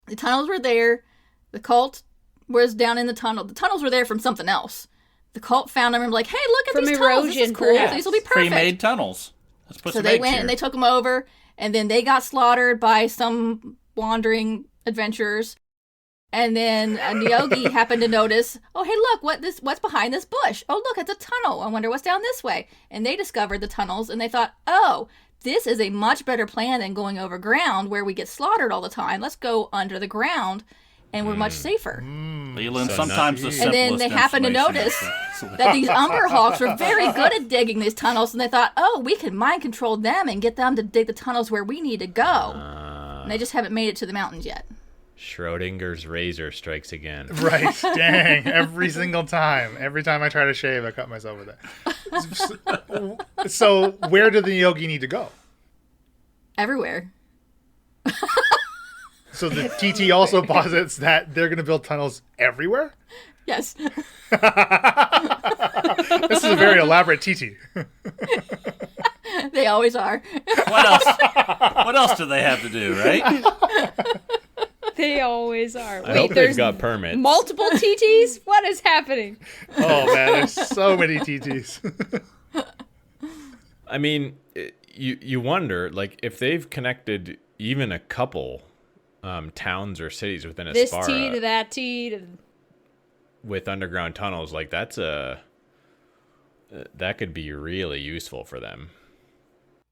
The tunnels were there. The cult was down in the tunnel. The tunnels were there from something else. The cult found them and were like, hey, look at these tunnels. This is cool. These will be perfect. Pre-made tunnels. Let's put so some they eggs went here. and they took them over, and then they got slaughtered by some wandering adventurers. And then a Neogi happened to notice, oh, hey, look, what's behind this bush? Oh, look, it's a tunnel. I wonder what's down this way. And they discovered the tunnels, and they thought, oh, this is a much better plan than going over ground where we get slaughtered all the time. Let's go under the ground, and we're much safer. Leland, sometimes the simplest And then they happened to notice that these Umber Hawks were very good at digging these tunnels, and they thought, oh, we can mind control them and get them to dig the tunnels where we need to go. And they just haven't made it to the mountains yet. Schrodinger's razor strikes again. Right. Dang. Every single time. Every time I try to shave, I cut myself with it. So where do the Neogi need to go? Everywhere. So the TT also posits that they're going to build tunnels everywhere? Yes. This is a very elaborate TT. They always are. What else? What else do they have to do, right? They always are. I hope they've got permits. Multiple TTs? What is happening? Oh, man, there's so many TTs. I mean, you wonder, like, if they've connected even a couple towns or cities within Aspara. This T to that T to... With underground tunnels, like that could be really useful for them.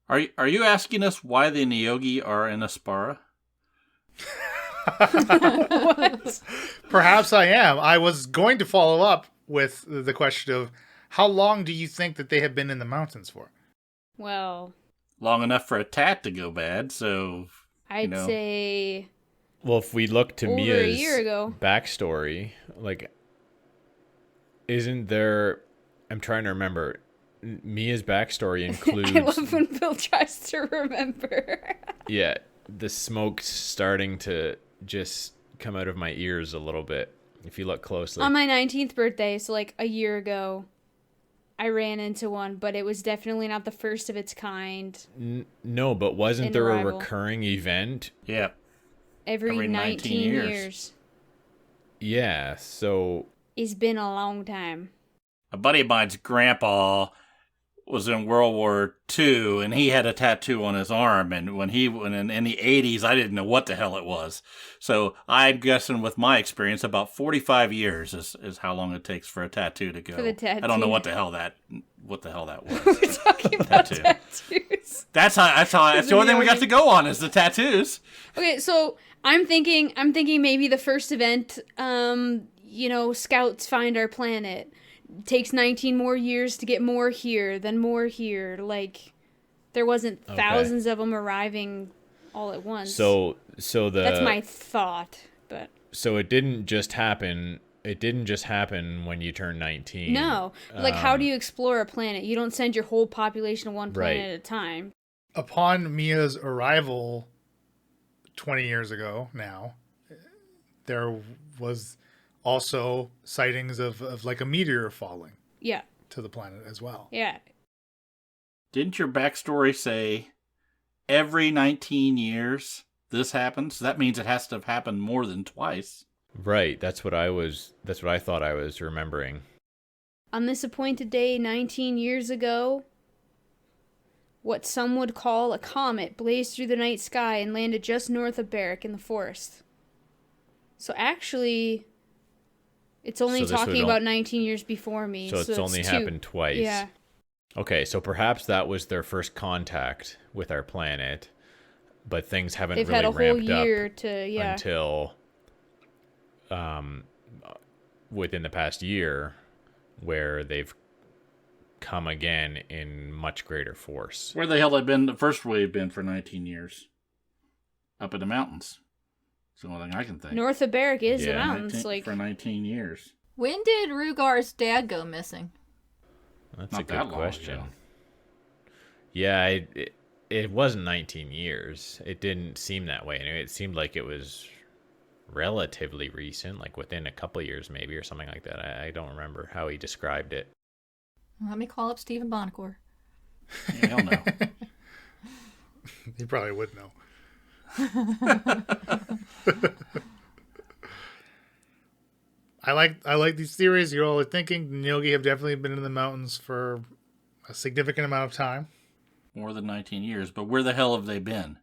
Are you asking us why the Neogi are in Aspara? What? Perhaps I am. I was going to follow up with the question of how long do you think that they have been in the mountains for? Well, long enough for a tat to go bad, so... I'd say... Well, if we look to over Mia's a year ago. backstory, like, isn't there... I'm trying to remember. Mia's backstory includes... I love when Bill tries to remember. Yeah, the smoke's starting to just come out of my ears a little bit, if you look closely. On my 19th birthday, so like a year ago, I ran into one, but it was definitely not the first of its kind. No, but wasn't there Arrival. a recurring event? Yeah. Every 19 years. Yeah, so... It's been a long time. A buddy of mine's grandpa was in World War II, and he had a tattoo on his arm, and when in the 80s, I didn't know what the hell it was. So I'm guessing with my experience, about 45 years is how long it takes for a tattoo to go. For the tattoo. I don't know what the hell that was. We're talking about tattoos. That's the only thing we got to go on is the tattoos. Okay, so I'm thinking maybe the first event, scouts find our planet. Takes 19 more years to get more here, then more here. Like, there wasn't thousands of them arriving all at once. So that's my thought, but... So it didn't just happen when you turn 19. No. Like, how do you explore a planet? You don't send your whole population to one planet at a time. Upon Mia's arrival 20 years ago now, there was also sightings of like a meteor falling to the planet as well. Yeah. Didn't your backstory say every 19 years this happens? That means it has to have happened more than twice. Right. That's what I thought I was remembering. On this appointed day 19 years ago, what some would call a comet blazed through the night sky and landed just north of Barrack in the forest. So actually, it's only talking about 19 years before me. So it's only happened twice. Yeah. Okay, so perhaps that was their first contact with our planet, but things haven't They've really had a whole ramped year up until within the past year, where they've come again in much greater force. Where the hell they been the first wave been for 19 years? Up in the mountains. It's the only thing I can think. North of Barrack is the mountains. For 19 years. When did Rugar's dad go missing? That's Not a good that long question. ago. Yeah, it wasn't 19 years. It didn't seem that way. Anyway, it seemed like it was relatively recent, like within a couple of years maybe or something like that. I don't remember how he described it. Let me call up Stephen Bonacore. Yeah, he'll know. He probably would know. I like these theories. You all are thinking the Neogi have definitely been in the mountains for a significant amount of time. More than 19 years, but where the hell have they been?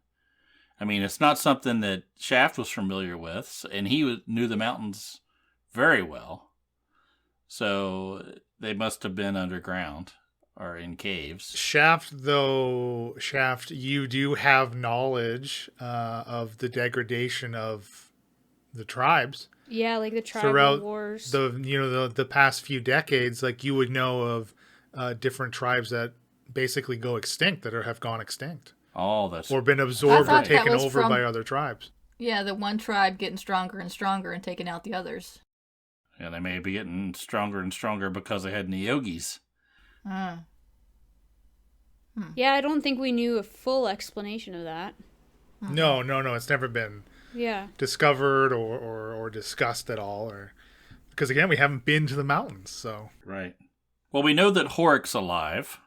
I mean, it's not something that Shaft was familiar with, and he knew the mountains very well. So they must have been underground or in caves. Shaft, you do have knowledge of the degradation of the tribes. Yeah, like the tribal throughout wars. The past few decades, like you would know of different tribes that basically go extinct, that have gone extinct. Oh, that's... Or been absorbed or taken over from, by other tribes. Yeah, the one tribe getting stronger and stronger and taking out the others. Yeah, they may be getting stronger and stronger because they had Neogis. Yeah, I don't think we knew a full explanation of that. No, it's never been discovered or discussed at all, or because again, we haven't been to the mountains, so. Right. Well, we know that Horrick's alive,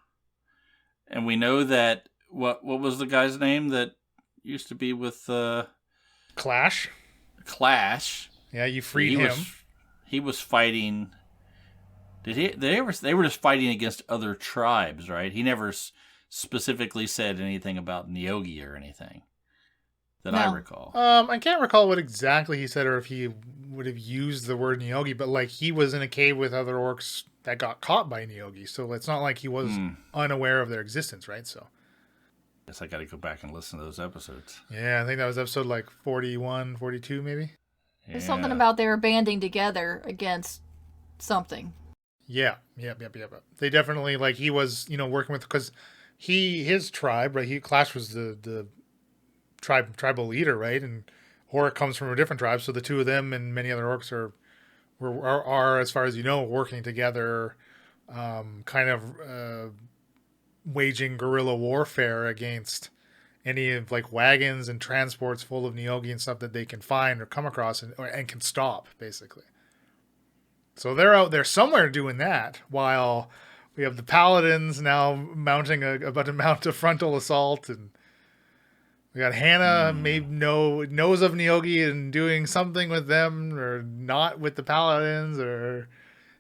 and we know that what was the guy's name that used to be with Clash? Yeah, you freed him. He was fighting. They were just fighting against other tribes, right? He never specifically said anything about Neogi or anything. that I recall. I can't recall what exactly he said or if he would have used the word Neogi, but like he was in a cave with other orcs that got caught by Neogi, so it's not like he was unaware of their existence, right? So guess I got to go back and listen to those episodes. Yeah, I think that was episode like 41, 42 maybe. There's something about they were banding together against something. Yeah. They definitely, like, he was, working with, because his tribe, right? Clash was the tribal leader, right? And Horik comes from a different tribe, so the two of them and many other orcs are, as far as you know, working together, kind of waging guerrilla warfare against any of like wagons and transports full of Neogi and stuff that they can find or come across and can stop, basically. So they're out there somewhere doing that, while we have the paladins now about to mount a frontal assault, and we got Hannah knows of Neogi and doing something with them or not with the paladins, or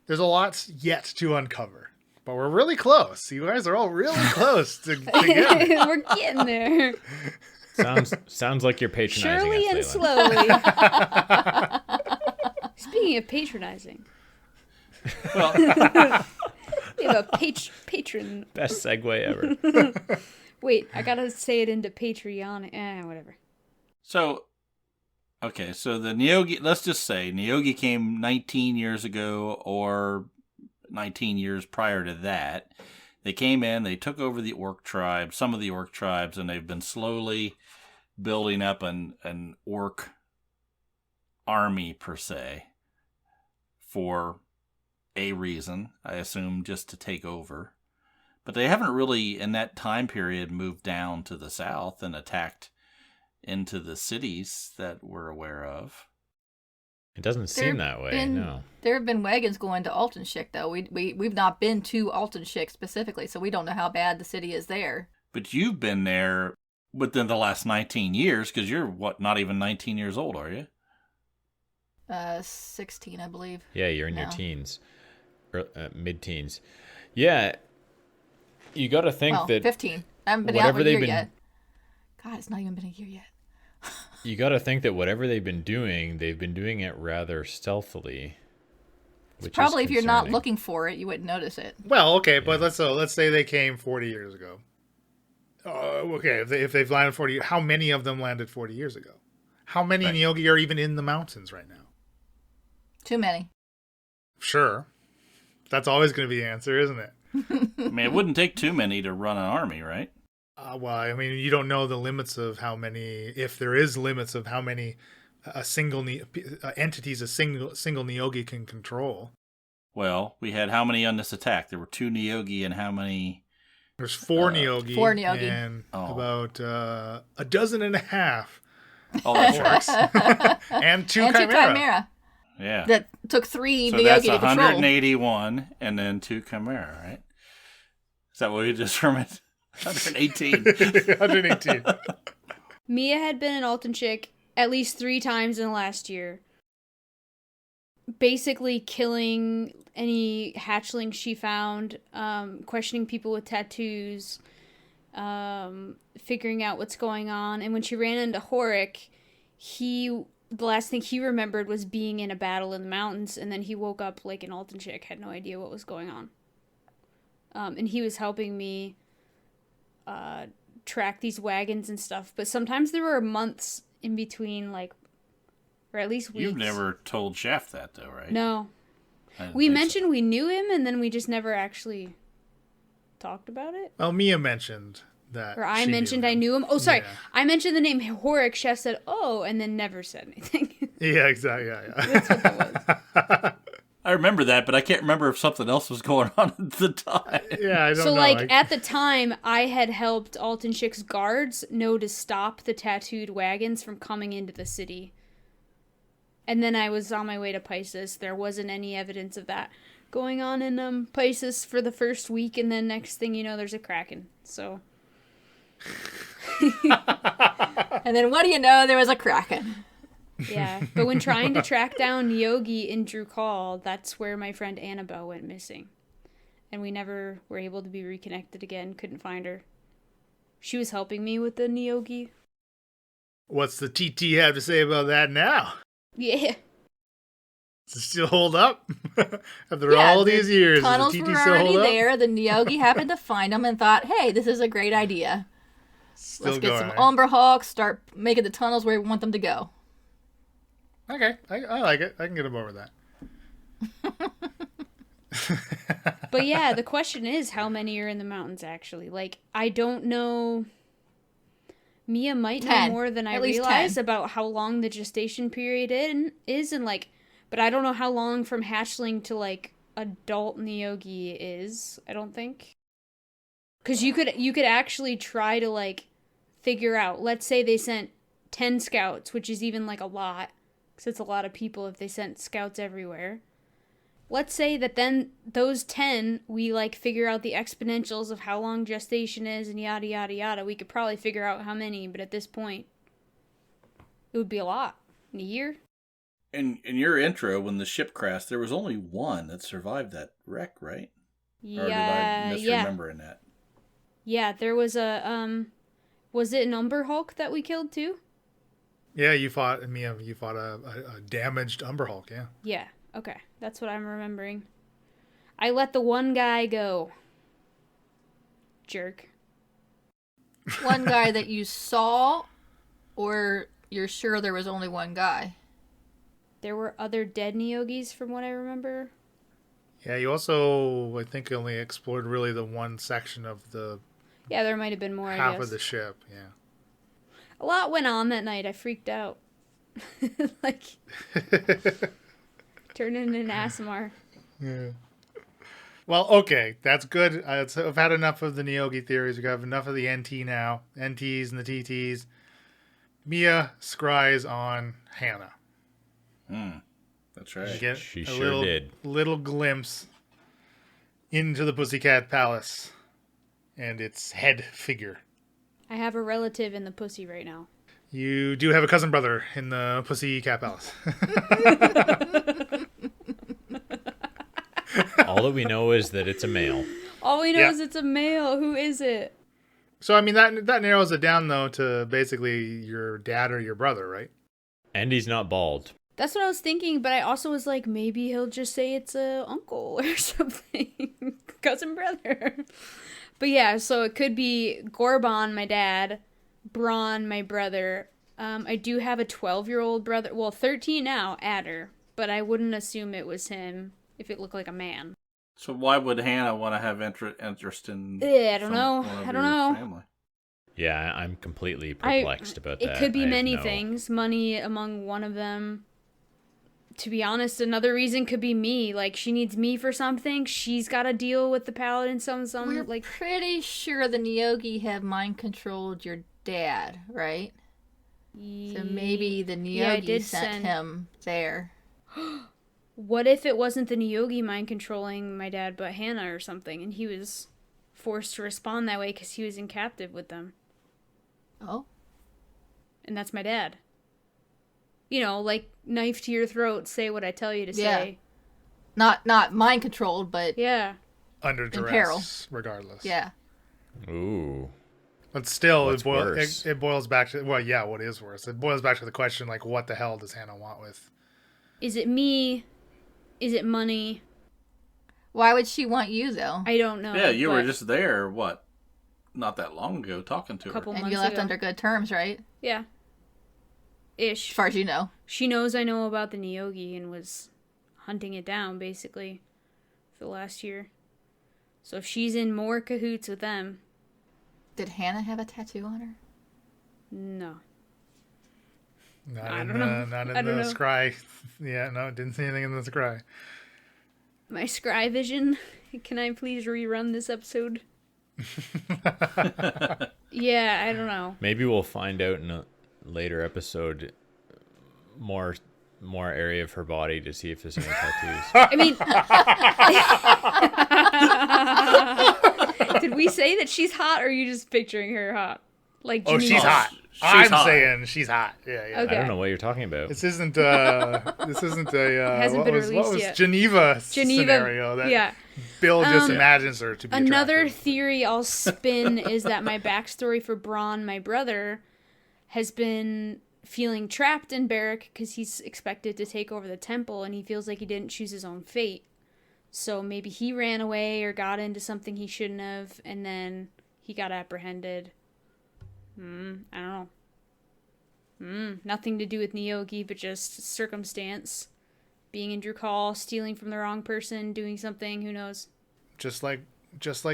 there's a lot yet to uncover. But we're really close. You guys are all really close to getting it. We're getting there. Sounds like you're patronizing Surely and us, slowly. Speaking of patronizing. Well, we have a patron. Best segue ever. Wait, I gotta say it into Patreon. Whatever. So the Neogi, let's just say Neogi came 19 years ago or 19 years prior to that. They came in, they took over the orc tribe, some of the orc tribes, and they've been slowly building up an orc army, per se, for a reason, I assume, just to take over. But they haven't really, in that time period, moved down to the south and attacked into the cities that we're aware of. It doesn't seem that way, no. There have been wagons going to Altenshik, though. We've not been to Altenshik specifically, so we don't know how bad the city is there. But you've been there within the last 19 years, because you're, not even 19 years old, are you? 16, I believe. Yeah, you're in your teens. Or, mid-teens. Yeah, you got to think that 15. I haven't been out a year yet. God, it's not even been a year yet. You got to think that whatever they've been doing it rather stealthily. Which probably, if you're not looking for it, you wouldn't notice it. Well, okay, but let's say they came 40 years ago. Okay, if they've landed 40, how many of them landed 40 years ago? How many Neogi are even in the mountains right now? Too many. Sure. That's always going to be the answer, isn't it? I mean, it wouldn't take too many to run an army, right? Well, I mean, you don't know the limits of how many, if there is limits of how many entities a single Neogi can control. Well, we had how many on this attack? There were 2 Neogi and how many? There's 4 Neogi. 4 Neogi. And about a dozen and a half. Oh, that's right. and 2 and Chimera. 2 Chimera. Yeah. That took 3 so Neogi that's to control. 181 and then 2 Chimera, right? Is that what we just from it? 118. 118. Mia had been in Altenshik at least 3 times in the last year. Basically killing any hatchlings she found, questioning people with tattoos, figuring out what's going on. And when she ran into Horik, the last thing he remembered was being in a battle in the mountains, and then he woke up like in Altenshik, had no idea what was going on. And he was helping me track these wagons and stuff, but sometimes there were months in between, like, or at least weeks. You've never told Shaft that, though, right? No. We mentioned we knew him, and then we just never actually talked about it. Well, Mia mentioned that. Or I mentioned I knew him. Oh, sorry. Yeah. I mentioned the name Horik. Chef said, oh, and then never said anything. Yeah, exactly. Yeah. That's what that was. I remember that, but I can't remember if something else was going on at the time. Yeah, I don't know. So, like, at the time, I had helped Altenshik's guards know to stop the tattooed wagons from coming into the city. And then I was on my way to Pisces. There wasn't any evidence of that going on in Pisces for the first week, and then next thing you know, there's a Kraken. So... And then what do you know, there was a Kraken. Yeah, but when trying to track down Neogi in Drukhall, that's where my friend Annabelle went missing. And we never were able to be reconnected again, couldn't find her. She was helping me with the Neogi. What's the TT have to say about that now? Yeah. Does it still hold up? After all these years, tunnels does the TT were still already hold up? there. The Neogi happened to find them and thought, hey, this is a great idea. Let's get some Umber Hulks, start making the tunnels where we want them to go. Okay, I like it. I can get on board with that. But yeah, the question is how many are in the mountains actually? Like, I don't know. Mia might know 10. more than I At least realize 10. about how long the gestation period is, and like, but I don't know how long from hatchling to like adult Neogi is. I don't think. Because you could actually try to like figure out. Let's say they sent 10 scouts, which is even like a lot, because it's a lot of people if they sent scouts everywhere. Let's say that then those 10, we like figure out the exponentials of how long gestation is and yada yada yada. We could probably figure out how many, but at this point, it would be a lot in a year. In your intro, when the ship crashed, there was only one that survived that wreck, right? Yeah, or did I misremember in that? Yeah, there was a was it an Umber Hulk that we killed too? Yeah, you fought a damaged Umber Hulk, yeah. Yeah, okay. That's what I'm remembering. I let the one guy go. Jerk. One guy that you saw, or you're sure there was only one guy? There were other dead Neogis from what I remember. Yeah, you also, I think, only explored really the one section of the Yeah, there might have been more, I half guess. of the ship, yeah. A lot went on that night. I freaked out. Like, turned into an ASMR. Yeah. Well, okay, that's good. I've had enough of the Neogi theories. We have enough of the NT now. NTs and the TTs. Mia scries on Hannah. That's right. You get She a sure did. little glimpse into the Pussycat Palace and its head figure. I have a relative in the pussy right now. You do have a cousin brother in the Pussycat Palace. All that we know is that it's a male. All we know Yeah. is it's a male. Who is it? So, I mean, that narrows it down, though, to basically your dad or your brother, right? And he's not bald. That's what I was thinking, but I also was like, maybe he'll just say it's a uncle or something. Cousin brother. But yeah, so it could be Gorbon, my dad, Braun, my brother. I do have a 12-year-old brother. Well, 13 now, Adder. But I wouldn't assume it was him if it looked like a man. So why would Hannah want to have interest in? I don't know. I don't know. Family? Yeah, I'm completely perplexed about that. It could be I have many no- things. Money among one of them. To be honest, another reason could be me. Like, she needs me for something. She's got to deal with the paladin. We're Like, pretty sure the Neogi have mind-controlled your dad, right? So maybe the Neogi sent him there. What if it wasn't the Neogi mind controlling my dad, but Hannah or something, and he was forced to respond that way because he was in captive with them? Oh. And that's my dad. You know, like, knife to your throat, say what I tell you to say. Not mind-controlled, but... Yeah. Under duress, peril. regardless. Yeah. Ooh. But still, What's worse? it boils back to, well, yeah, what is worse? It boils back to the question, like, what the hell does Hannah want with? Is it me? Is it money? Why would she want you, though? I don't know. Yeah, you were just there, what? Not that long ago, talking to her. Couple And months you left ago. under good terms, right? Yeah. Ish. As far as you know. She knows I know about the Neogi and was hunting it down, basically, for the last year. So if she's in more cahoots with them... Did Hannah have a tattoo on her? No. Not in I don't the know. scry. Yeah, no, didn't see anything in the scry. My scry vision. Can I please rerun this episode? Yeah, I don't know. Maybe we'll find out in a later episode more area of her body to see if there's any tattoos. I mean, did we say that she's hot, or are you just picturing her hot? Like, Oh, Geneva? she's hot. She's I'm hot. saying she's hot. Yeah, yeah. Okay. I don't know what you're talking about. This isn't a Hasn't been what released was yet. Geneva scenario that yeah. Bill just imagines her to be Another attractive. theory I'll spin is that my backstory for Braun, my brother, has been feeling trapped in Barrack because he's expected to take over the temple, and he feels like he didn't choose his own fate. So maybe he ran away or got into something he shouldn't have, and then he got apprehended. I don't know. Nothing to do with Neogi, but just circumstance. Being in Drukhall, stealing from the wrong person, doing something, who knows? Just like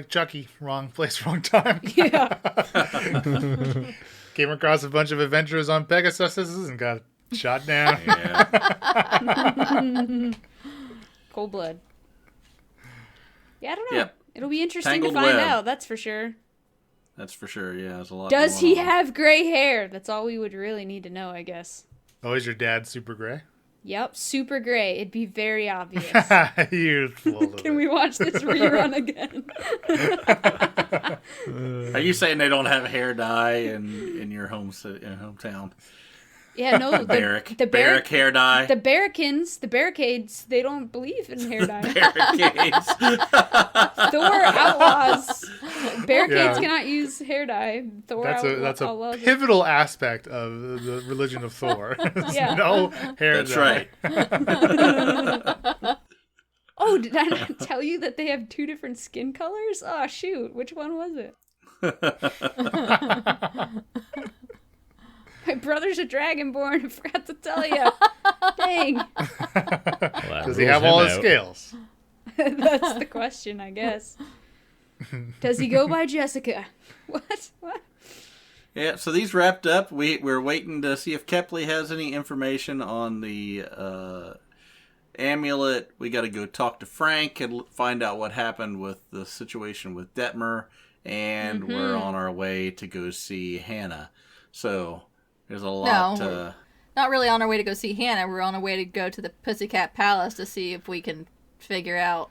Chucky, wrong place, wrong time. Yeah. Came across a bunch of adventurers on Pegasus and got shot down. Yeah. Cold blood. Yeah, I don't know. Yep. It'll be interesting Tangled to find web. out, that's for sure. That's for sure, yeah. There's a lot Does going he on. have gray hair? That's all we would really need to know, I guess. Oh, is your dad super gray? Yep, super gray. It'd be very obvious. You're full of Can it. we watch this rerun again? Are you saying they don't have hair dye in your hometown? Yeah, no. The Barrack hair dye. The barricades, they don't believe in hair dye. Barricades. Thor outlaws. Barricades Yeah. cannot use hair dye. Thor That's a outlaws it. pivotal aspect of the religion of Thor. Yeah. No hair That's dye. right. Oh, did I not tell you that they have 2 different skin colors? Oh, shoot. Which one was it? My brother's a dragonborn. I forgot to tell you. Dang. Does he have all his scales? That's the question, I guess. Does he go by Jessica? What? Yeah, so these wrapped up. We're waiting to see if Kepley has any information on the amulet. We got to go talk to Frank and find out what happened with the situation with Detmer. And we're on our way to go see Hannah. So there's a lot we're not really on our way to go see Hannah. We're on our way to go to the Pussycat Palace to see if we can figure out.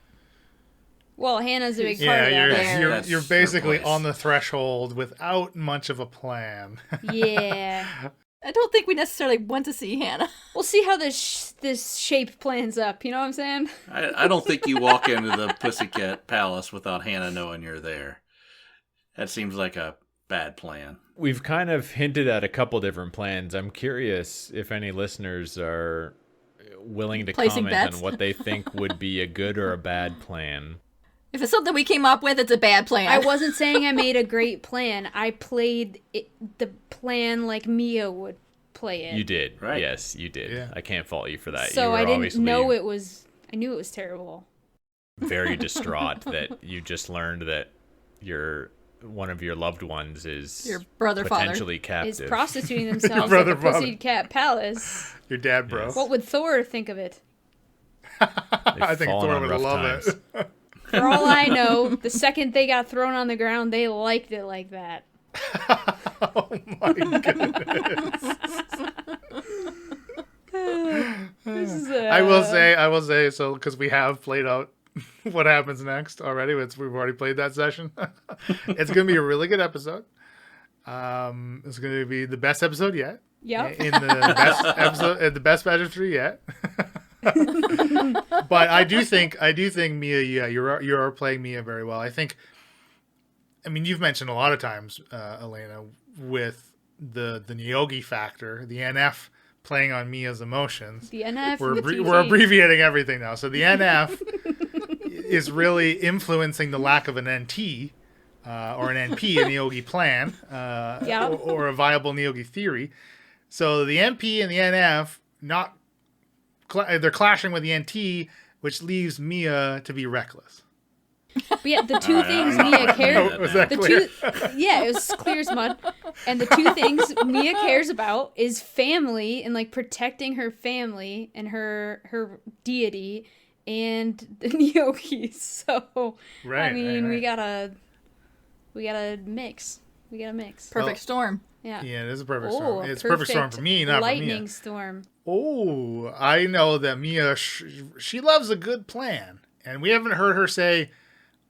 Well, Hannah's a big part of that. You're basically her place. on the threshold without much of a plan. Yeah. I don't think we necessarily want to see Hannah. We'll see how this shape plans up. You know what I'm saying? I don't think you walk into the Pussycat Palace without Hannah knowing you're there. That seems like a bad plan. We've kind of hinted at a couple different plans. I'm curious if any listeners are willing to Placing comment bets. on what they think would be a good or a bad plan. If it's something we came up with, it's a bad plan. I wasn't saying I made a great plan. I played the plan like Mia would play it. You did. Right. Yes, you did. Yeah. I can't fault you for that. So you were I didn't obviously know it was... I knew it was terrible. very distraught that you just learned that one of your loved ones is Your brother potentially Is captive. prostituting themselves at brother the father. Pussycat Palace. Your dad, bro. Yes. What would Thor think of it? I think fallen Thor on would rough love times. it. For all I know, the second they got thrown on the ground, they liked it like that. Oh my goodness. I will say, so because we have played out what happens next already. We've already played that session. It's going to be a really good episode. It's going to be the best episode yet. Yep. In the best episode, the best Badger 3 yet. But I do think Mia, yeah, you are playing Mia very well. I mean, you've mentioned a lot of times, Elena, with the Neogi factor, the NF playing on Mia's emotions. The NF. We're abbreviating everything now. So the NF is really influencing the lack of an NT or an NP in the Neogi plan, or a viable Neogi theory. So the NP and the NF they're clashing with the NT, which leaves Mia to be reckless. But yeah, the two things Mia cares. Was that clear? Yeah, it was clear as mud. And the 2 things Mia cares about is family and like protecting her family and her deity and the Neogis. So Right, I mean, right. we gotta mix. We gotta mix. Perfect storm. Yeah. Yeah, it is a perfect Oh, storm. It's a perfect storm for me, not for lightning Mia. storm. Oh, I know that Mia, she loves a good plan. And we haven't heard her say,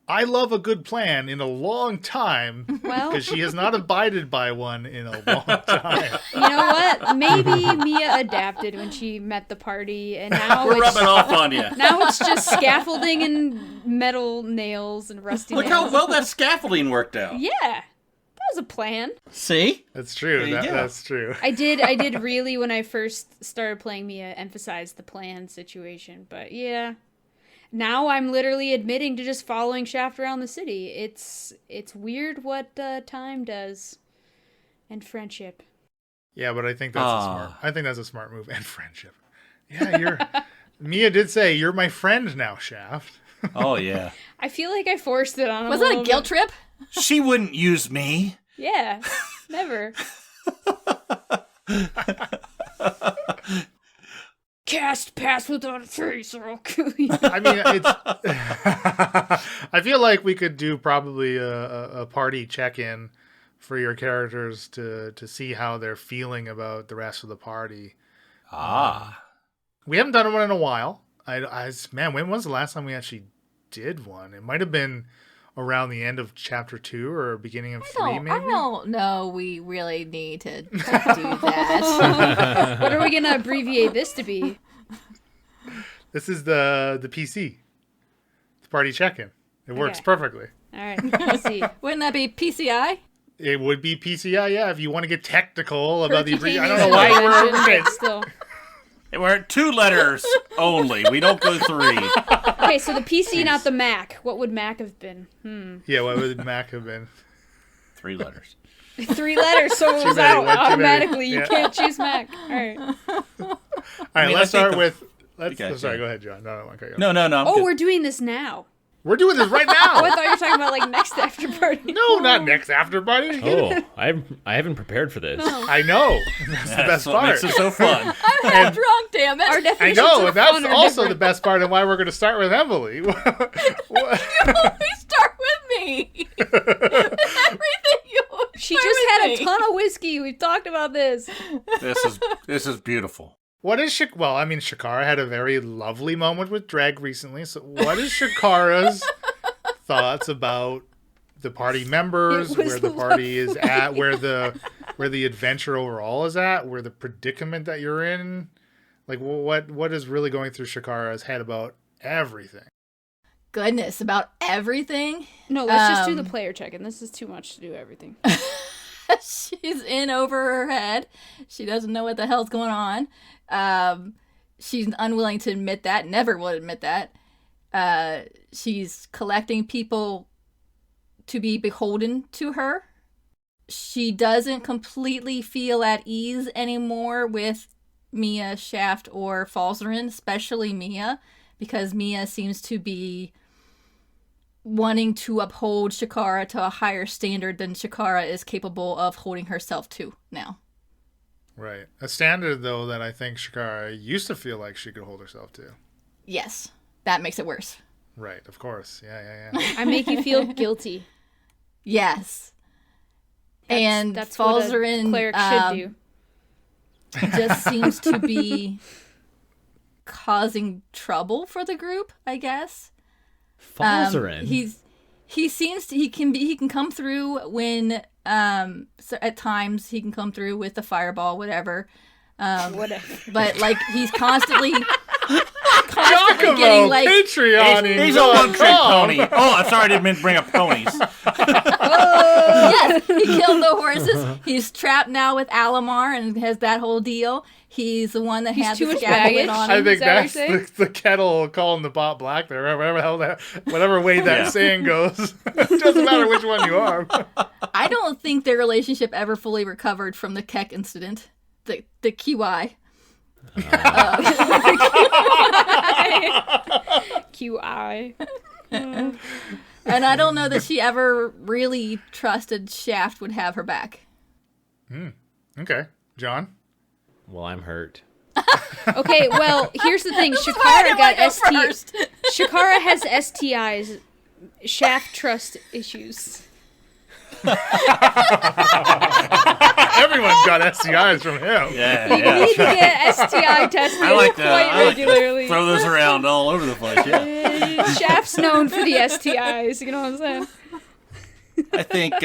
I love a good plan in a long time. Well, Because she has not abided by one in a long time. you know what? Maybe Mia adapted when she met the party, and now We're rubbing off on you. now it's just scaffolding and metal nails and rusty Look nails. how well that scaffolding worked out. Yeah, that was a plan. See? That's true. That's true. I did really, when I first started playing Mia, emphasize the plan situation. But yeah, now I'm literally admitting to just following Shaft around the city. It's weird what time does, and friendship. Yeah, but I think that's a smart move, and friendship. Yeah, Mia did say you're my friend now, Shaft. Oh yeah. I feel like I forced it on him. Was that a guilt trip? She wouldn't use me. Yeah, never. Cast pass without a trace, or I'll kill you. I mean, it's. I feel like we could do probably a party check-in for your characters to see how they're feeling about the rest of the party. We haven't done one in a while. Man, when was the last time we actually did one? It might have been around the end of chapter 2 or beginning of 3, maybe? I don't know. We really need to do that. What are we going to abbreviate this to be? This is the PC. The party check-in. It works perfectly. All right, PC. Wouldn't that be PCI? It would be PCI, yeah, if you want to get technical about the abbreviation. I don't know why you were still. We're at 2 letters only. We don't go 3. Okay, so the PC, not the Mac. What would Mac have been? Yeah, what would Mac have been? 3 letters. 3 letters, so it was out automatically. You can't choose Mac. All right. All right, let's start with... Okay, sorry, go ahead, John. No. I'm Oh, good. we're doing this now. We're doing this right now. Oh, I thought you were talking about like next after party. No, not next after party. Oh, I haven't prepared for this. No. I know. That's the best what part. makes it so fun. I'm half drunk, damn it. Our I definitions know, of and that's fun are also different. the best part, and why we're going to start with Emily. You always start with me. Everything you always She start just with had me. a ton of whiskey. We've talked about this. This is beautiful. What is Shakara had a very lovely moment with Dreg recently. So, what is Shakara's thoughts about the party members, where the party is at, where the adventure overall is at, where the predicament that you're in? Like, what is really going through Shakara's head about everything? Goodness, about everything. No, let's just do the player check-in. This is too much to do everything. She's in over her head. She doesn't know what the hell's going on. She's unwilling to admit that. Never will admit that. She's collecting people to be beholden to her. She doesn't completely feel at ease anymore with Mia, Shaft, or Falzarin, especially Mia, because Mia seems to be wanting to uphold Shakara to a higher standard than Shakara is capable of holding herself to now. Right. A standard, though, that I think Shakara used to feel like she could hold herself to. Yes, that makes it worse. Right, of course. Yeah. I make you feel guilty. Yes. That's what a cleric should do. Just seems to be causing trouble for the group, I guess. Falzarin. He can come through when so at times he can come through with the fireball, whatever. Whatever. But like he's constantly Giacomo, getting like Patreon. He's a one-trick pony. Oh, I'm sorry, I didn't mean to bring up ponies. yes, he killed the horses. He's trapped now with Alamar and has that whole deal. He's the one that has too the much scaffolding baggage. on I him. think that what you're that's the kettle calling the pot black there, whatever way that saying goes. It doesn't matter which one you are. I don't think their relationship ever fully recovered from the Keck incident. The QI. QI. And I don't know that she ever really trusted Shaft would have her back. Okay. John? Well, I'm hurt. Okay, well, here's the thing. I Shakara didn't got wanna go first. Shakara has STIs. Shaft trust issues. Everyone's got STIs from him. Yeah, You need to get STI tested I like quite regularly. throw those around all over the place. Yeah. Shaft's known for the STIs. You know what I'm saying? I think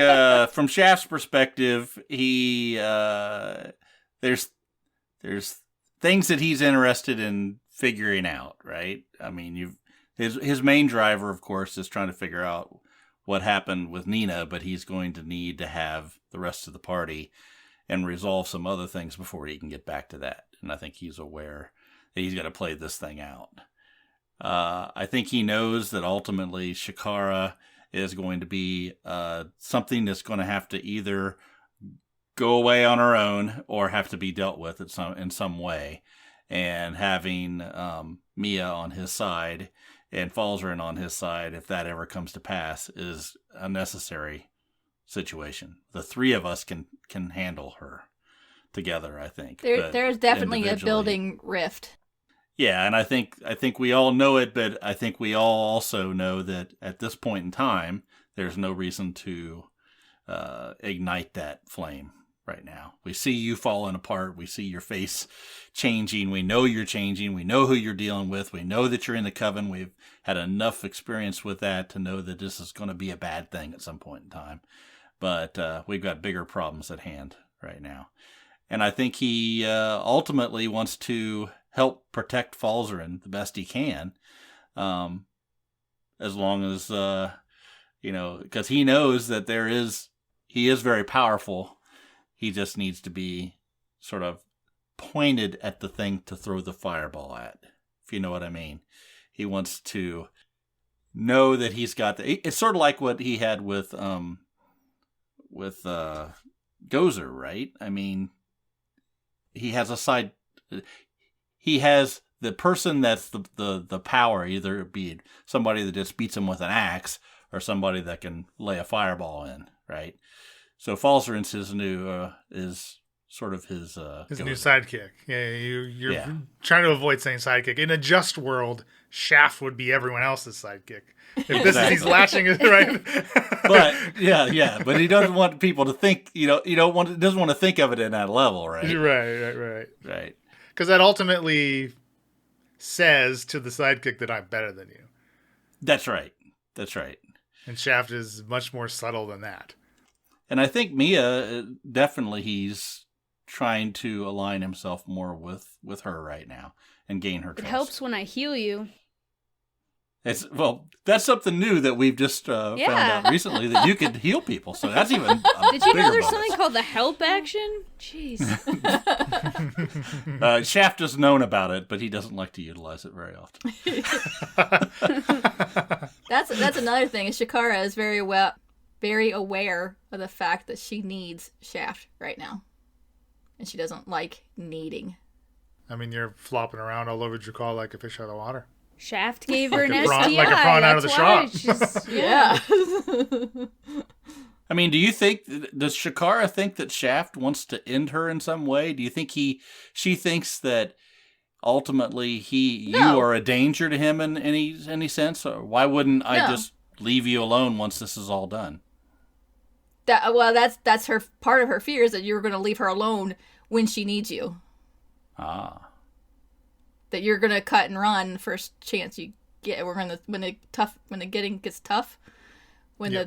from Shaft's perspective, he there's things that he's interested in figuring out, right? I mean, his main driver, of course, is trying to figure out what happened with Nina, but he's going to need to have the rest of the party and resolve some other things before he can get back to that. And I think he's aware that he's got to play this thing out. I think he knows that ultimately Shakara is going to be something that's going to have to either go away on her own or have to be dealt with in some way. And having Mia on his side and Falzarin on his side, if that ever comes to pass, is a necessary situation. The three of us can handle her together, I think. There's definitely a building rift. Yeah, and I think we all know it, but I think we all also know that at this point in time, there's no reason to ignite that flame right now. We see you falling apart. We see your face changing. We know you're changing. We know who you're dealing with. We know that you're in the coven. We've had enough experience with that to know that this is going to be a bad thing at some point in time. But we've got bigger problems at hand right now. And I think he ultimately wants to help protect Falzarin the best he can, as long as, because he knows that he is very powerful. He just needs to be sort of pointed at the thing to throw the fireball at, if you know what I mean. He wants to know that he's got it's sort of like what he had with Gozer, right? I mean, he has he has the person that's the power, either it be somebody that just beats him with an axe or somebody that can lay a fireball in, right? So Falzarin's is sort of his new sidekick. Yeah, you're trying to avoid saying sidekick. In a just world, Shaft would be everyone else's sidekick. If this is he's lashing it right. But but he doesn't want people to think. Doesn't want to think of it in that level, right? Right. Because that ultimately says to the sidekick that I'm better than you. That's right. And Shaft is much more subtle than that. And I think Mia, definitely he's trying to align himself more with her right now and gain her trust. It helps when I heal you. That's something new that we've just found out recently, that you could heal people. So that's even a Did you know there's bonus. something called the help action? Jeez. Shaft has known about it, but he doesn't like to utilize it very often. That's another thing. Is Shakara is very aware of the fact that she needs Shaft right now. And she doesn't like needing. I mean, you're flopping around all over Drukhall like a fish out of water. Shaft gave her an STI. Like a prawn out of the shop. Yeah. I mean, does Shakara think that Shaft wants to end her in some way? Do you think she thinks that ultimately you are a danger to him in any sense? Or why wouldn't I just leave you alone once this is all done? That's her part of her fear, is that you're going to leave her alone when she needs you. Ah. That you're going to cut and run first chance you get. When the getting gets tough. When the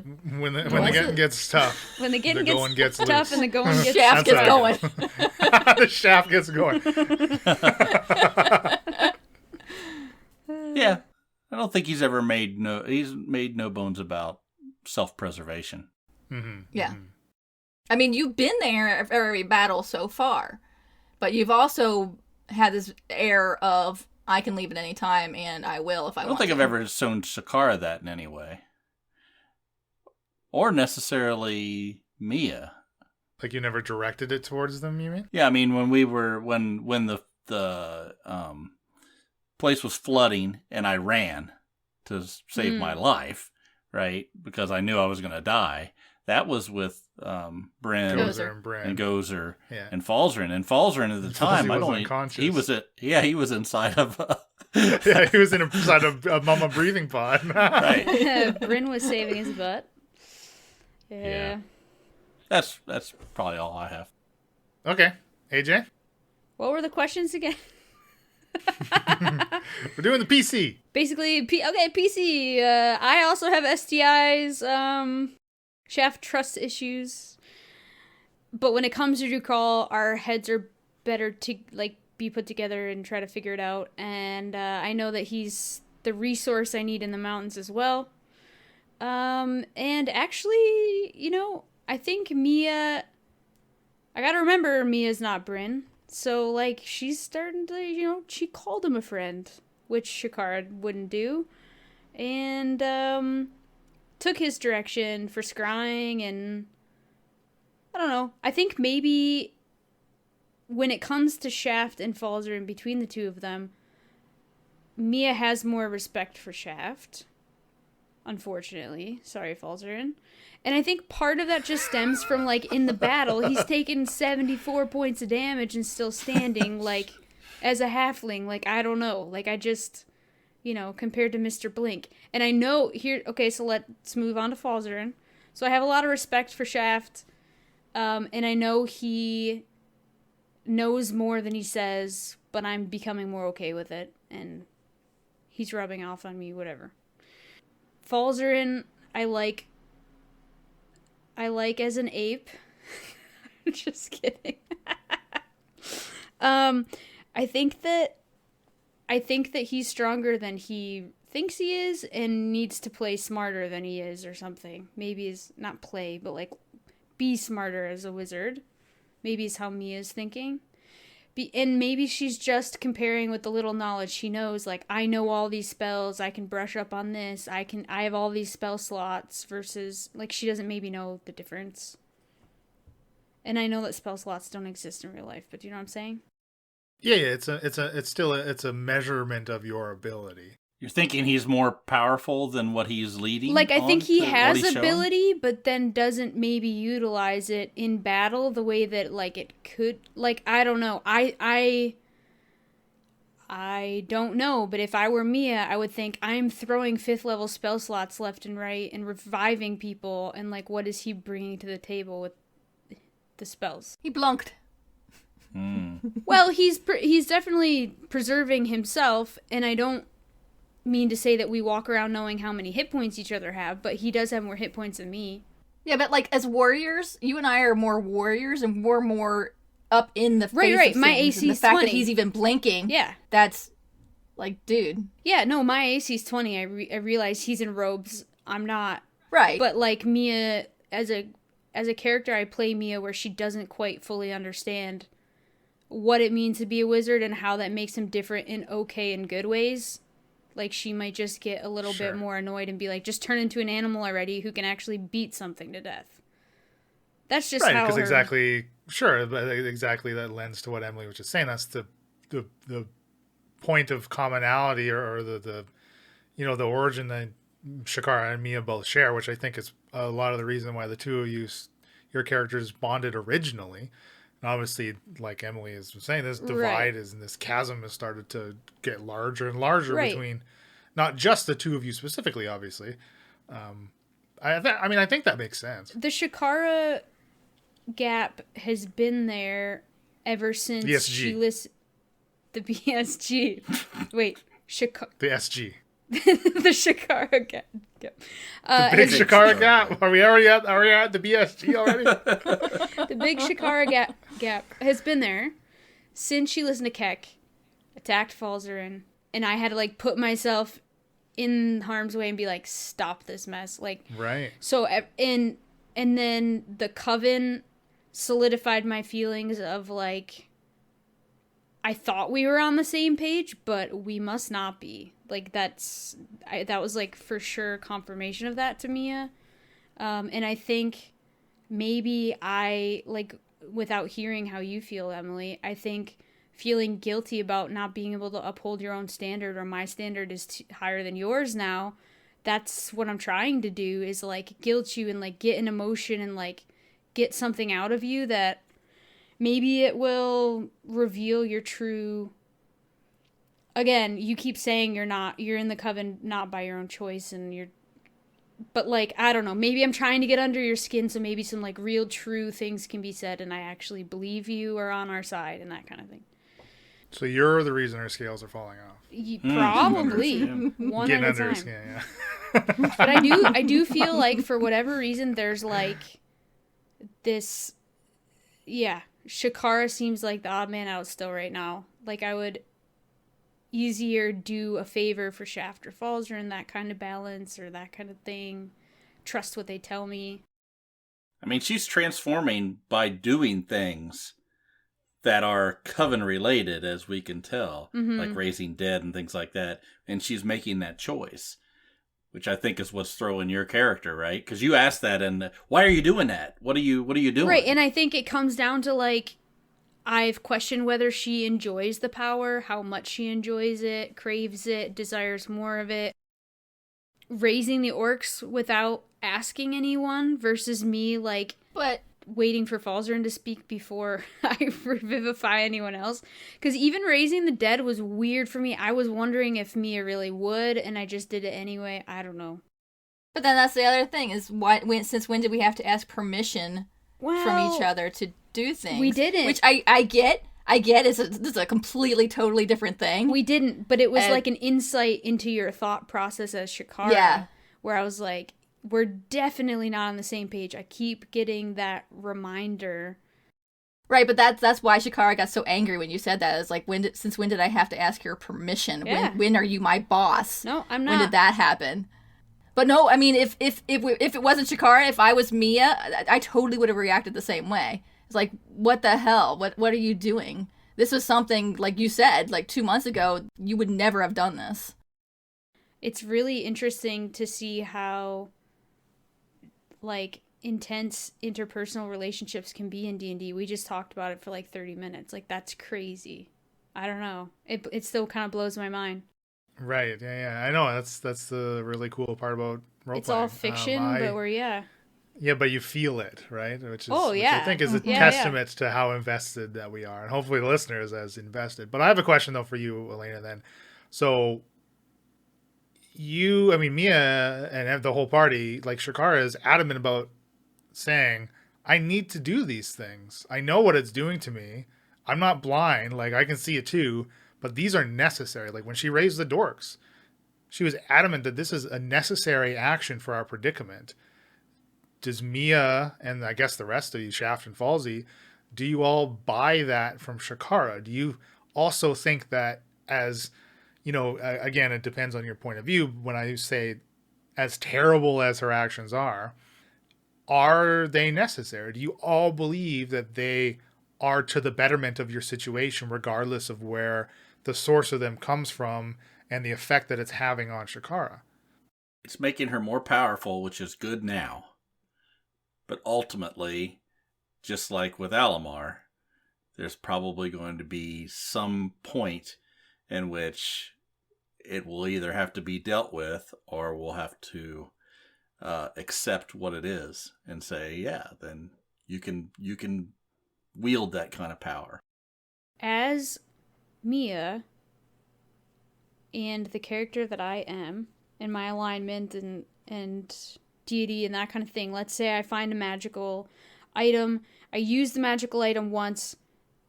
getting gets tough. When the getting gets tough loose. and the going gets Shaft gets going. The shaft gets going. Yeah. I don't think he's ever made no bones about self-preservation. Mm-hmm. Yeah. Mm-hmm. I mean, you've been there for every battle so far, but you've also had this air of, I can leave at any time, and I will if I want to. I don't think I've ever shown Shakara that in any way. Or necessarily Mia. Like you never directed it towards them, you mean? Yeah, I mean, when the place was flooding and I ran to save my life, right? Because I knew I was going to die. That was with Bryn and Gozer and Falzarin. And Falzarin at the time, he was inside of he was inside a mama breathing pod. Right. Bryn was saving his butt. Yeah. That's probably all I have. Okay. AJ? What were the questions again? We're doing the PC. Basically, PC. I also have STIs, Shaft trust issues. But when it comes to Drukhall, our heads are better to be put together and try to figure it out. And I know that he's the resource I need in the mountains as well. And actually, I think Mia, I gotta remember Mia's not Bryn. So, like, she's starting to, she called him a friend, which Shakara wouldn't do. And, took his direction for scrying, and I don't know. I think maybe when it comes to Shaft and Falzarin, between the two of them, Mia has more respect for Shaft. Unfortunately. Sorry, Falzarin. And I think part of that just stems from, like, in the battle, he's taken 74 points of damage and still standing, like, as a halfling. Like, I don't know. Like, I just, compared to Mr. Blink. And I know here, okay, so let's move on to Falzarin. So I have a lot of respect for Shaft. And I know he knows more than he says, but I'm becoming more okay with it. And he's rubbing off on me, whatever. Falzarin, I like as an ape. Just kidding. I think that he's stronger than he thinks he is and needs to play smarter than he is or something. Maybe is not play, but like be smarter as a wizard. Maybe is how Mia's thinking. And maybe she's just comparing with the little knowledge she knows. Like, I know all these spells. I can brush up on this. I have all these spell slots versus, like, she doesn't maybe know the difference. And I know that spell slots don't exist in real life, but do you know what I'm saying? Yeah. It's still a measurement of your ability. You're thinking he's more powerful than what he's leading? Like, I think he has ability, but then doesn't maybe utilize it in battle the way that, like, it could. Like, I don't know. I don't know, but if I were Mia, I would think, I'm throwing 5th level spell slots left and right and reviving people, and, like, what is he bringing to the table with the spells? He blunked. Well, he's definitely preserving himself, and I don't mean to say that we walk around knowing how many hit points each other have, but he does have more hit points than me. Yeah, but like as warriors, you and I are more warriors, and we're more up in the face right. of My things, AC's and the fact 20. that he's even blinking. Yeah, that's like, dude. Yeah, no, my AC's 20. I realize he's in robes. I'm not. Right. But like Mia, as a character, I play Mia where she doesn't quite fully understand what it means to be a wizard and how that makes him different in okay and good ways. Like, she might just get a little bit more annoyed and be like, just turn into an animal already who can actually beat something to death. That's just how because exactly that lends to what Emily was just saying. That's the point of commonality or the the origin that Shakara and Mia both share, which I think is a lot of the reason why the two of your characters bonded originally. And obviously, like Emily is saying, this divide and this chasm has started to get larger and larger between not just the two of you specifically, obviously. I think that makes sense. The Shakara gap has been there ever since she listened. The BSG. Wait, the SG. The Shakara gap. The big Shakara gap. Are we at the BSG already? The big Shakara gap has been there since she listened to Keck, attacked Falzarin, and I had to like put myself in harm's way and be like, stop this mess. Like, right. So and then the Coven solidified my feelings of like, I thought we were on the same page, but we must not be. Like, that was, like, for sure confirmation of that to Mia. And I think maybe without hearing how you feel, Emily, I think feeling guilty about not being able to uphold your own standard, or my standard is higher than yours now, that's what I'm trying to do, is, like, guilt you and, like, get an emotion and, like, get something out of you that maybe it will reveal your true... Again, you keep saying you're in the Coven not by your own choice, but like, I don't know, maybe I'm trying to get under your skin so maybe some like real true things can be said and I actually believe you are on our side and that kind of thing. So you're the reason our scales are falling off. Probably. One Getting at a under your time. skin, yeah. But I do feel like for whatever reason there's like this, Shakara seems like the odd man out still right now. Like, I would easier do a favor for Shaft or Falzarin, that kind of balance or that kind of thing. trust what they tell me. I mean, she's transforming by doing things that are coven related, as we can tell, like raising dead and things like that. And she's making that choice, which I think is what's throwing your character, right? Because you asked that, and why are you doing that? What are you doing? Right, and I think it comes down to, like, I've questioned whether she enjoys the power, how much she enjoys it, craves it, desires more of it. Raising the orcs without asking anyone versus me, like, waiting for Falzarin to speak before I revivify anyone else. Because even raising the dead was weird for me. I was wondering if Mia really would, and I just did it anyway. I don't know. But then that's the other thing, is since when did we have to ask permission from each other to do things? We didn't. Which I get. This is a completely, totally different thing. We didn't, but it was like an insight into your thought process as Shakara, where I was like, we're definitely not on the same page. I keep getting that reminder. Right, but that's why Shakara got so angry when you said that. It's like, since when did I have to ask your permission? Yeah. When are you my boss? No, I'm not. When did that happen? But no, I mean, if it wasn't Shakara, if I was Mia, I totally would have reacted the same way. It's like, what the hell? What are you doing? This was something, like you said, like 2 months ago, you would never have done this. It's really interesting to see how, like, intense interpersonal relationships can be in D&D. We just talked about it for like 30 minutes. Like, that's crazy. I don't know. It still kind of blows my mind. Right. Yeah. I know. That's the really cool part about role-playing. It's all fiction, but Yeah, but you feel it, right? Which I think is a testament to how invested that we are. And hopefully the listeners as invested. But I have a question, though, for you, Elena, then. So, Mia and the whole party, like Shakara, is adamant about saying, I need to do these things. I know what it's doing to me. I'm not blind. Like, I can see it too. But these are necessary. Like, when she raised the dorks, she was adamant that this is a necessary action for our predicament. Does Mia, and I guess the rest of you, Shaft and Falsey, do you all buy that from Shakara? Do you also think that as, again, it depends on your point of view. When I say as terrible as her actions are they necessary? Do you all believe that they are to the betterment of your situation, regardless of where the source of them comes from and the effect that it's having on Shakara? It's making her more powerful, which is good now. But ultimately, just like with Alamar, there's probably going to be some point in which it will either have to be dealt with or we'll have to accept what it is and say, yeah, then you can wield that kind of power. As Mia and the character that I am and my alignment and deity and that kind of thing, let's say I find a magical item, I use the magical item once,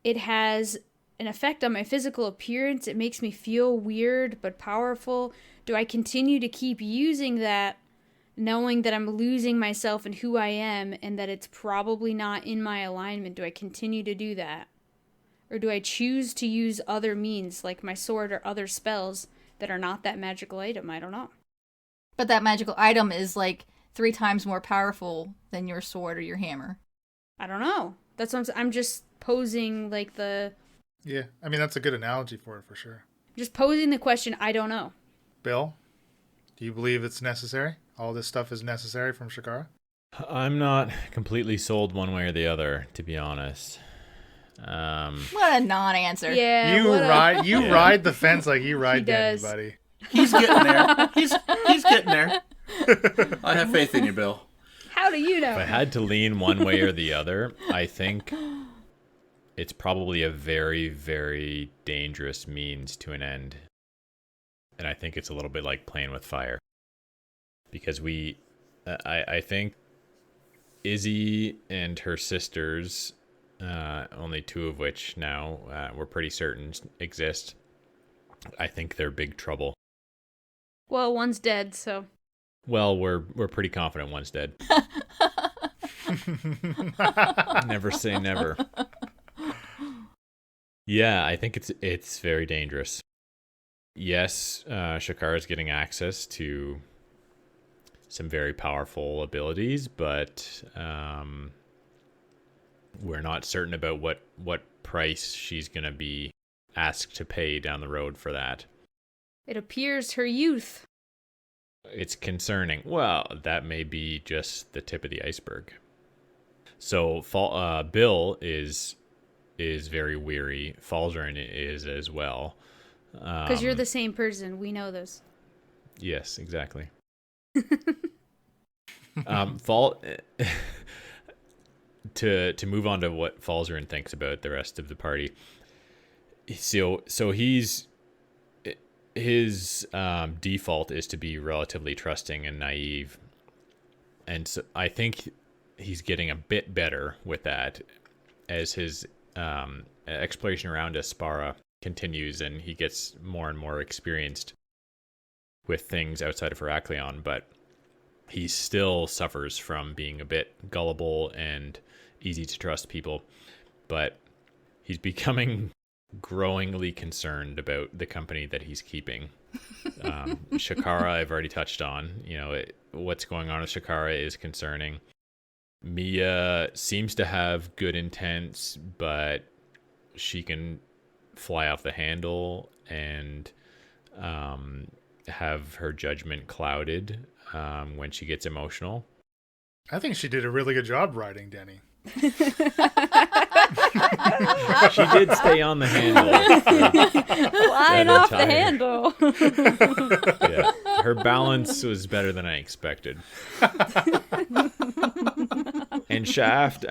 it has an effect on my physical appearance, it makes me feel weird but powerful. Do I continue to keep using that, knowing that I'm losing myself and who I am and that it's probably not in my alignment? Do I continue to do that? Or do I choose to use other means, like my sword or other spells that are not that magical item? I don't know. But that magical item is like 3 times more powerful than your sword or your hammer. I don't know. That's what I'm just posing like the... Yeah, I mean, that's a good analogy for it, for sure. Just posing the question, I don't know. Bill, do you believe it's necessary? All this stuff is necessary from Shakara? I'm not completely sold one way or the other, to be honest. What a non-answer. Yeah, you ride the fence like you ride Danny, buddy. He's getting there. He's getting there. I have faith in you, Bill. How do you know? If I had to lean one way or the other, I think it's probably a very, very dangerous means to an end. And I think it's a little bit like playing with fire. Because I think Izzy and her sisters, only 2 of which now we're pretty certain exist, I think they're big trouble. Well, one's dead, so... Well, we're pretty confident one's dead. Never say never. Yeah, I think it's very dangerous. Yes, Shakara's getting access to some very powerful abilities, but we're not certain about what price she's going to be asked to pay down the road for that. It appears her youth. It's concerning. Well, that may be just the tip of the iceberg. So Bill is very weary. Falzarin is as well. Because you're the same person. We know this. Yes, exactly. To move on to what Falzarin thinks about the rest of the party. So his default is to be relatively trusting and naive, and so I think he's getting a bit better with that as his exploration around Aspara continues, and he gets more and more experienced with things outside of Heraklion, but he still suffers from being a bit gullible and easy to trust people. But he's becoming growingly concerned about the company that he's keeping. Shakara, I've already touched on. What's going on with Shakara is concerning. Mia seems to have good intents, but she can fly off the handle and have her judgment clouded when she gets emotional. I think she did a really good job riding Denny. She did stay on the handle. Flying off the handle. Yeah, her balance was better than I expected. And Shaft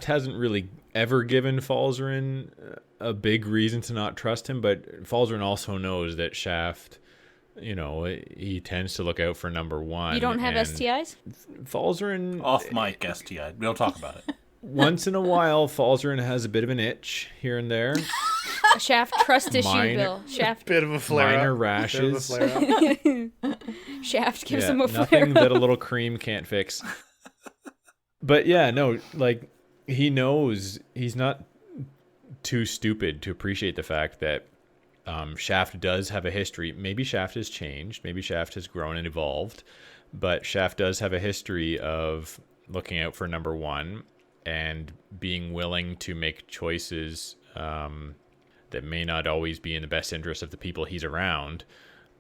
hasn't really ever given Falzarin a big reason to not trust him, but Falzarin also knows that Shaft, he tends to look out for number one. You don't have STIs? Falzarin... Off mic STI. We'll talk about it. Once in a while, Falzarin has a bit of an itch here and there. Shaft trust issue, Bill. Shaft. Bit of a flare-up. Minor rashes. Shaft gives him a flare-up. Nothing that a little cream can't fix. But yeah, no, he knows he's not too stupid to appreciate the fact that Shaft does have a history. Maybe Shaft has changed. Maybe Shaft has grown and evolved. But Shaft does have a history of looking out for number one and being willing to make choices that may not always be in the best interest of the people he's around,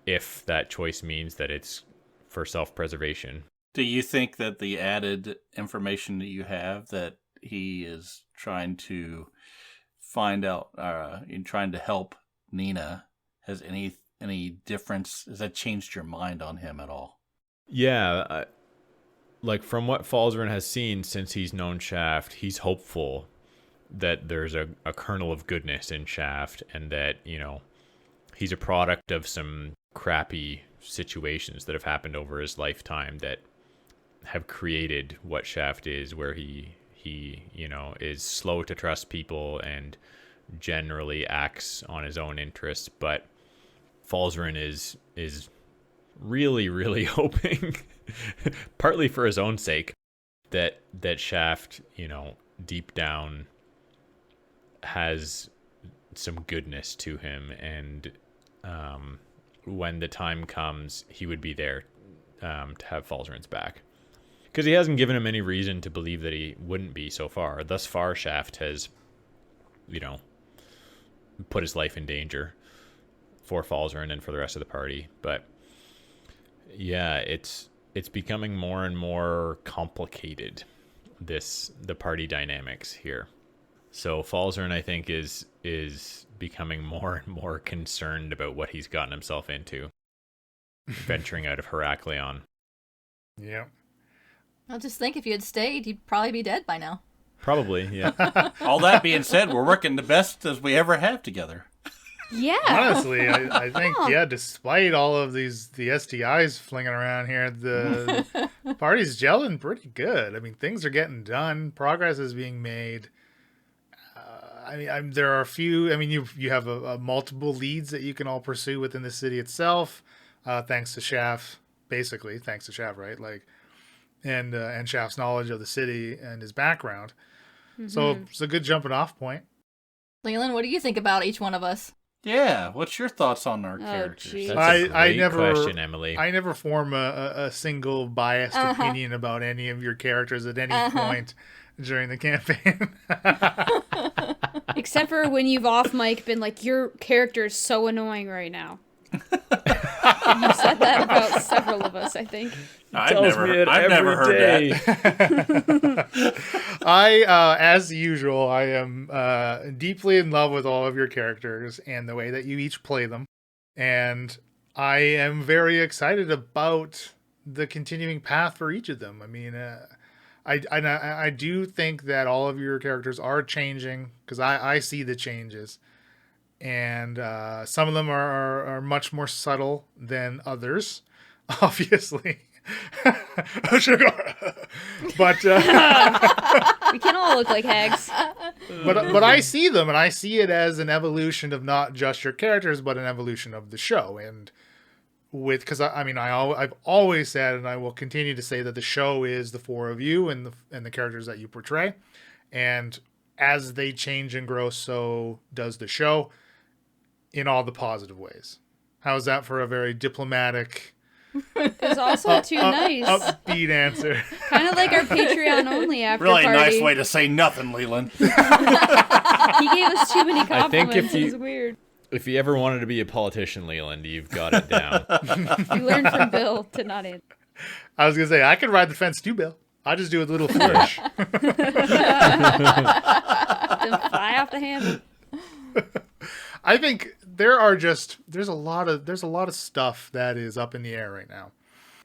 if that choice means that it's for self-preservation. Do you think that the added information that you have, that he is trying to find out, in trying to help Nina, has any difference? Has that changed your mind on him at all? Yeah, from what Falzarin has seen since he's known Shaft, he's hopeful that there's a kernel of goodness in Shaft, and that, he's a product of some crappy situations that have happened over his lifetime that have created what Shaft is, where he is slow to trust people and generally acts on his own interests. But Falzarin is really, really hoping, partly for his own sake, that Shaft, deep down has some goodness to him, and when the time comes, he would be there to have Falzarin's back. Because he hasn't given him any reason to believe that he wouldn't be so far. Thus far, Shaft has, put his life in danger for Falzarin and for the rest of the party. But yeah, it's becoming more and more complicated, the party dynamics here. So Falzarin, I think, is becoming more and more concerned about what he's gotten himself into, venturing out of Heraklion. Yeah. I'll just think if you had stayed, you'd probably be dead by now. Probably, yeah. All that being said, we're working the best as we ever have together. Yeah. Honestly, I think, despite all of the STIs flinging around here, the party's gelling pretty good. I mean, things are getting done. Progress is being made. There are a few. You have multiple leads that you can all pursue within the city itself, thanks to Shaft. Basically, thanks to Shaft, right? And Shaft's knowledge of the city and his background. Mm-hmm. So it's a good jumping off point. Leland, what do you think about each one of us? Yeah, what's your thoughts on our characters? Geez. That's a great question, Emily. I never form a single biased opinion about any of your characters at any point during the campaign. Except for when you've off mic been like, your character is so annoying right now. You've said that about several of us, I think. I've never heard that. As usual, I am deeply in love with all of your characters and the way that you each play them. And I am very excited about the continuing path for each of them. I mean, I do think that all of your characters are changing because I see the changes. And some of them are much more subtle than others, obviously. But we can all look like hags. But I see them, and I see it as an evolution of not just your characters, but an evolution of the show. And because I've always said, and I will continue to say, that the show is the four of you and the characters that you portray. And as they change and grow, so does the show, in all the positive ways. How's that for a very diplomatic? There's also too nice. Upbeat answer. Kind of like our Patreon only after really party. Nice way to say nothing, Leland. He gave us too many compliments. It's weird. If you ever wanted to be a politician, Leland, you've got it down. You learned from Bill to not answer. I was going to say, I can ride the fence too, Bill. I just do a little flourish. Then fly off the handle. I think there's a lot of stuff that is up in the air right now,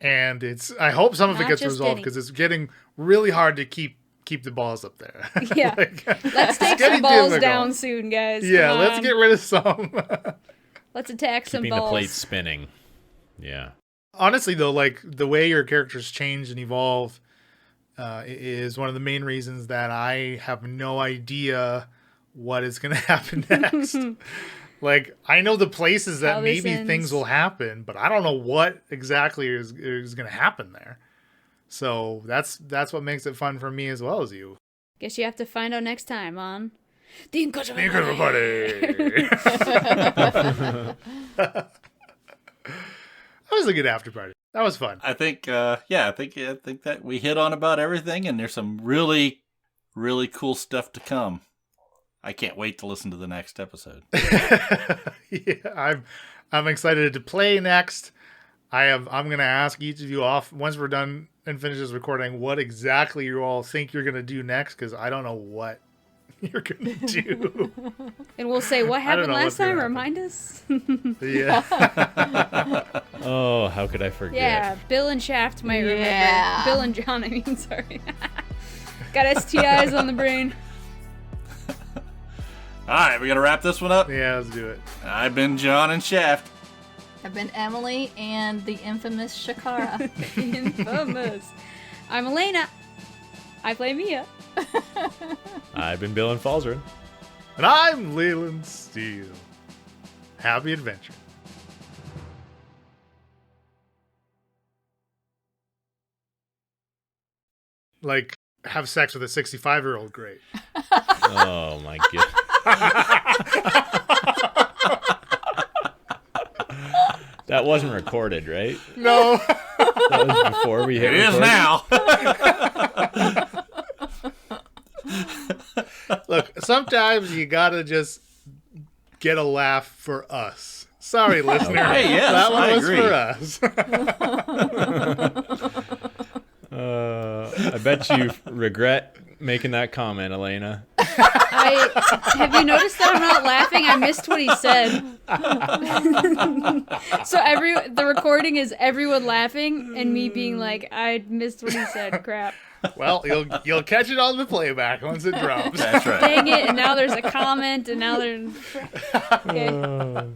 and I hope some of it gets resolved because it's getting really hard to keep the balls up there. Yeah, let's take some balls down soon, guys. Yeah, let's get rid of some. Let's attack some balls. Keeping the plate spinning. Yeah. Honestly, though, like the way your characters change and evolve is one of the main reasons that I have no idea what is going to happen next. Like, I know the places that maybe things will happen, but I don't know what exactly is going to happen there. So that's what makes it fun for me as well as you. Guess you have to find out next time on The Incorrigible Party. That was a good after party. That was fun. I think that we hit on about everything, and there's some really, really cool stuff to come. I can't wait to listen to the next episode. Yeah, I'm excited to play next. I'm going to ask each of you off once we're done and finish this recording what exactly you all think you're going to do next, because I don't know what you're going to do. And we'll say what happened last time. Remind us. Yeah. Oh, how could I forget? Yeah, Bill and Shaft might remember. Bill and John, I mean, sorry. Got STIs on the brain. All right, we're going to wrap this one up? Yeah, let's do it. I've been John and Shaft. I've been Emily and the infamous Shakara. Infamous. I'm Elena. I play Mia. I've been Bill and Falzern. And I'm Leland Steele. Happy adventure. Like, have sex with a 65-year-old, great. Oh, my God. That wasn't recorded, right? No. That was before we hit record. It is now. Look, sometimes you gotta just get a laugh for us. Sorry, listener. Hey, yes, that one I was agree. for us. I bet you regret making that comment, Elena. Have you noticed that I'm not laughing? I missed what he said. So the recording is everyone laughing and me being like, I missed what he said. Crap. Well, you'll catch it on the playback once it drops. That's right. Dang it! And now there's a comment, and now there's. Okay.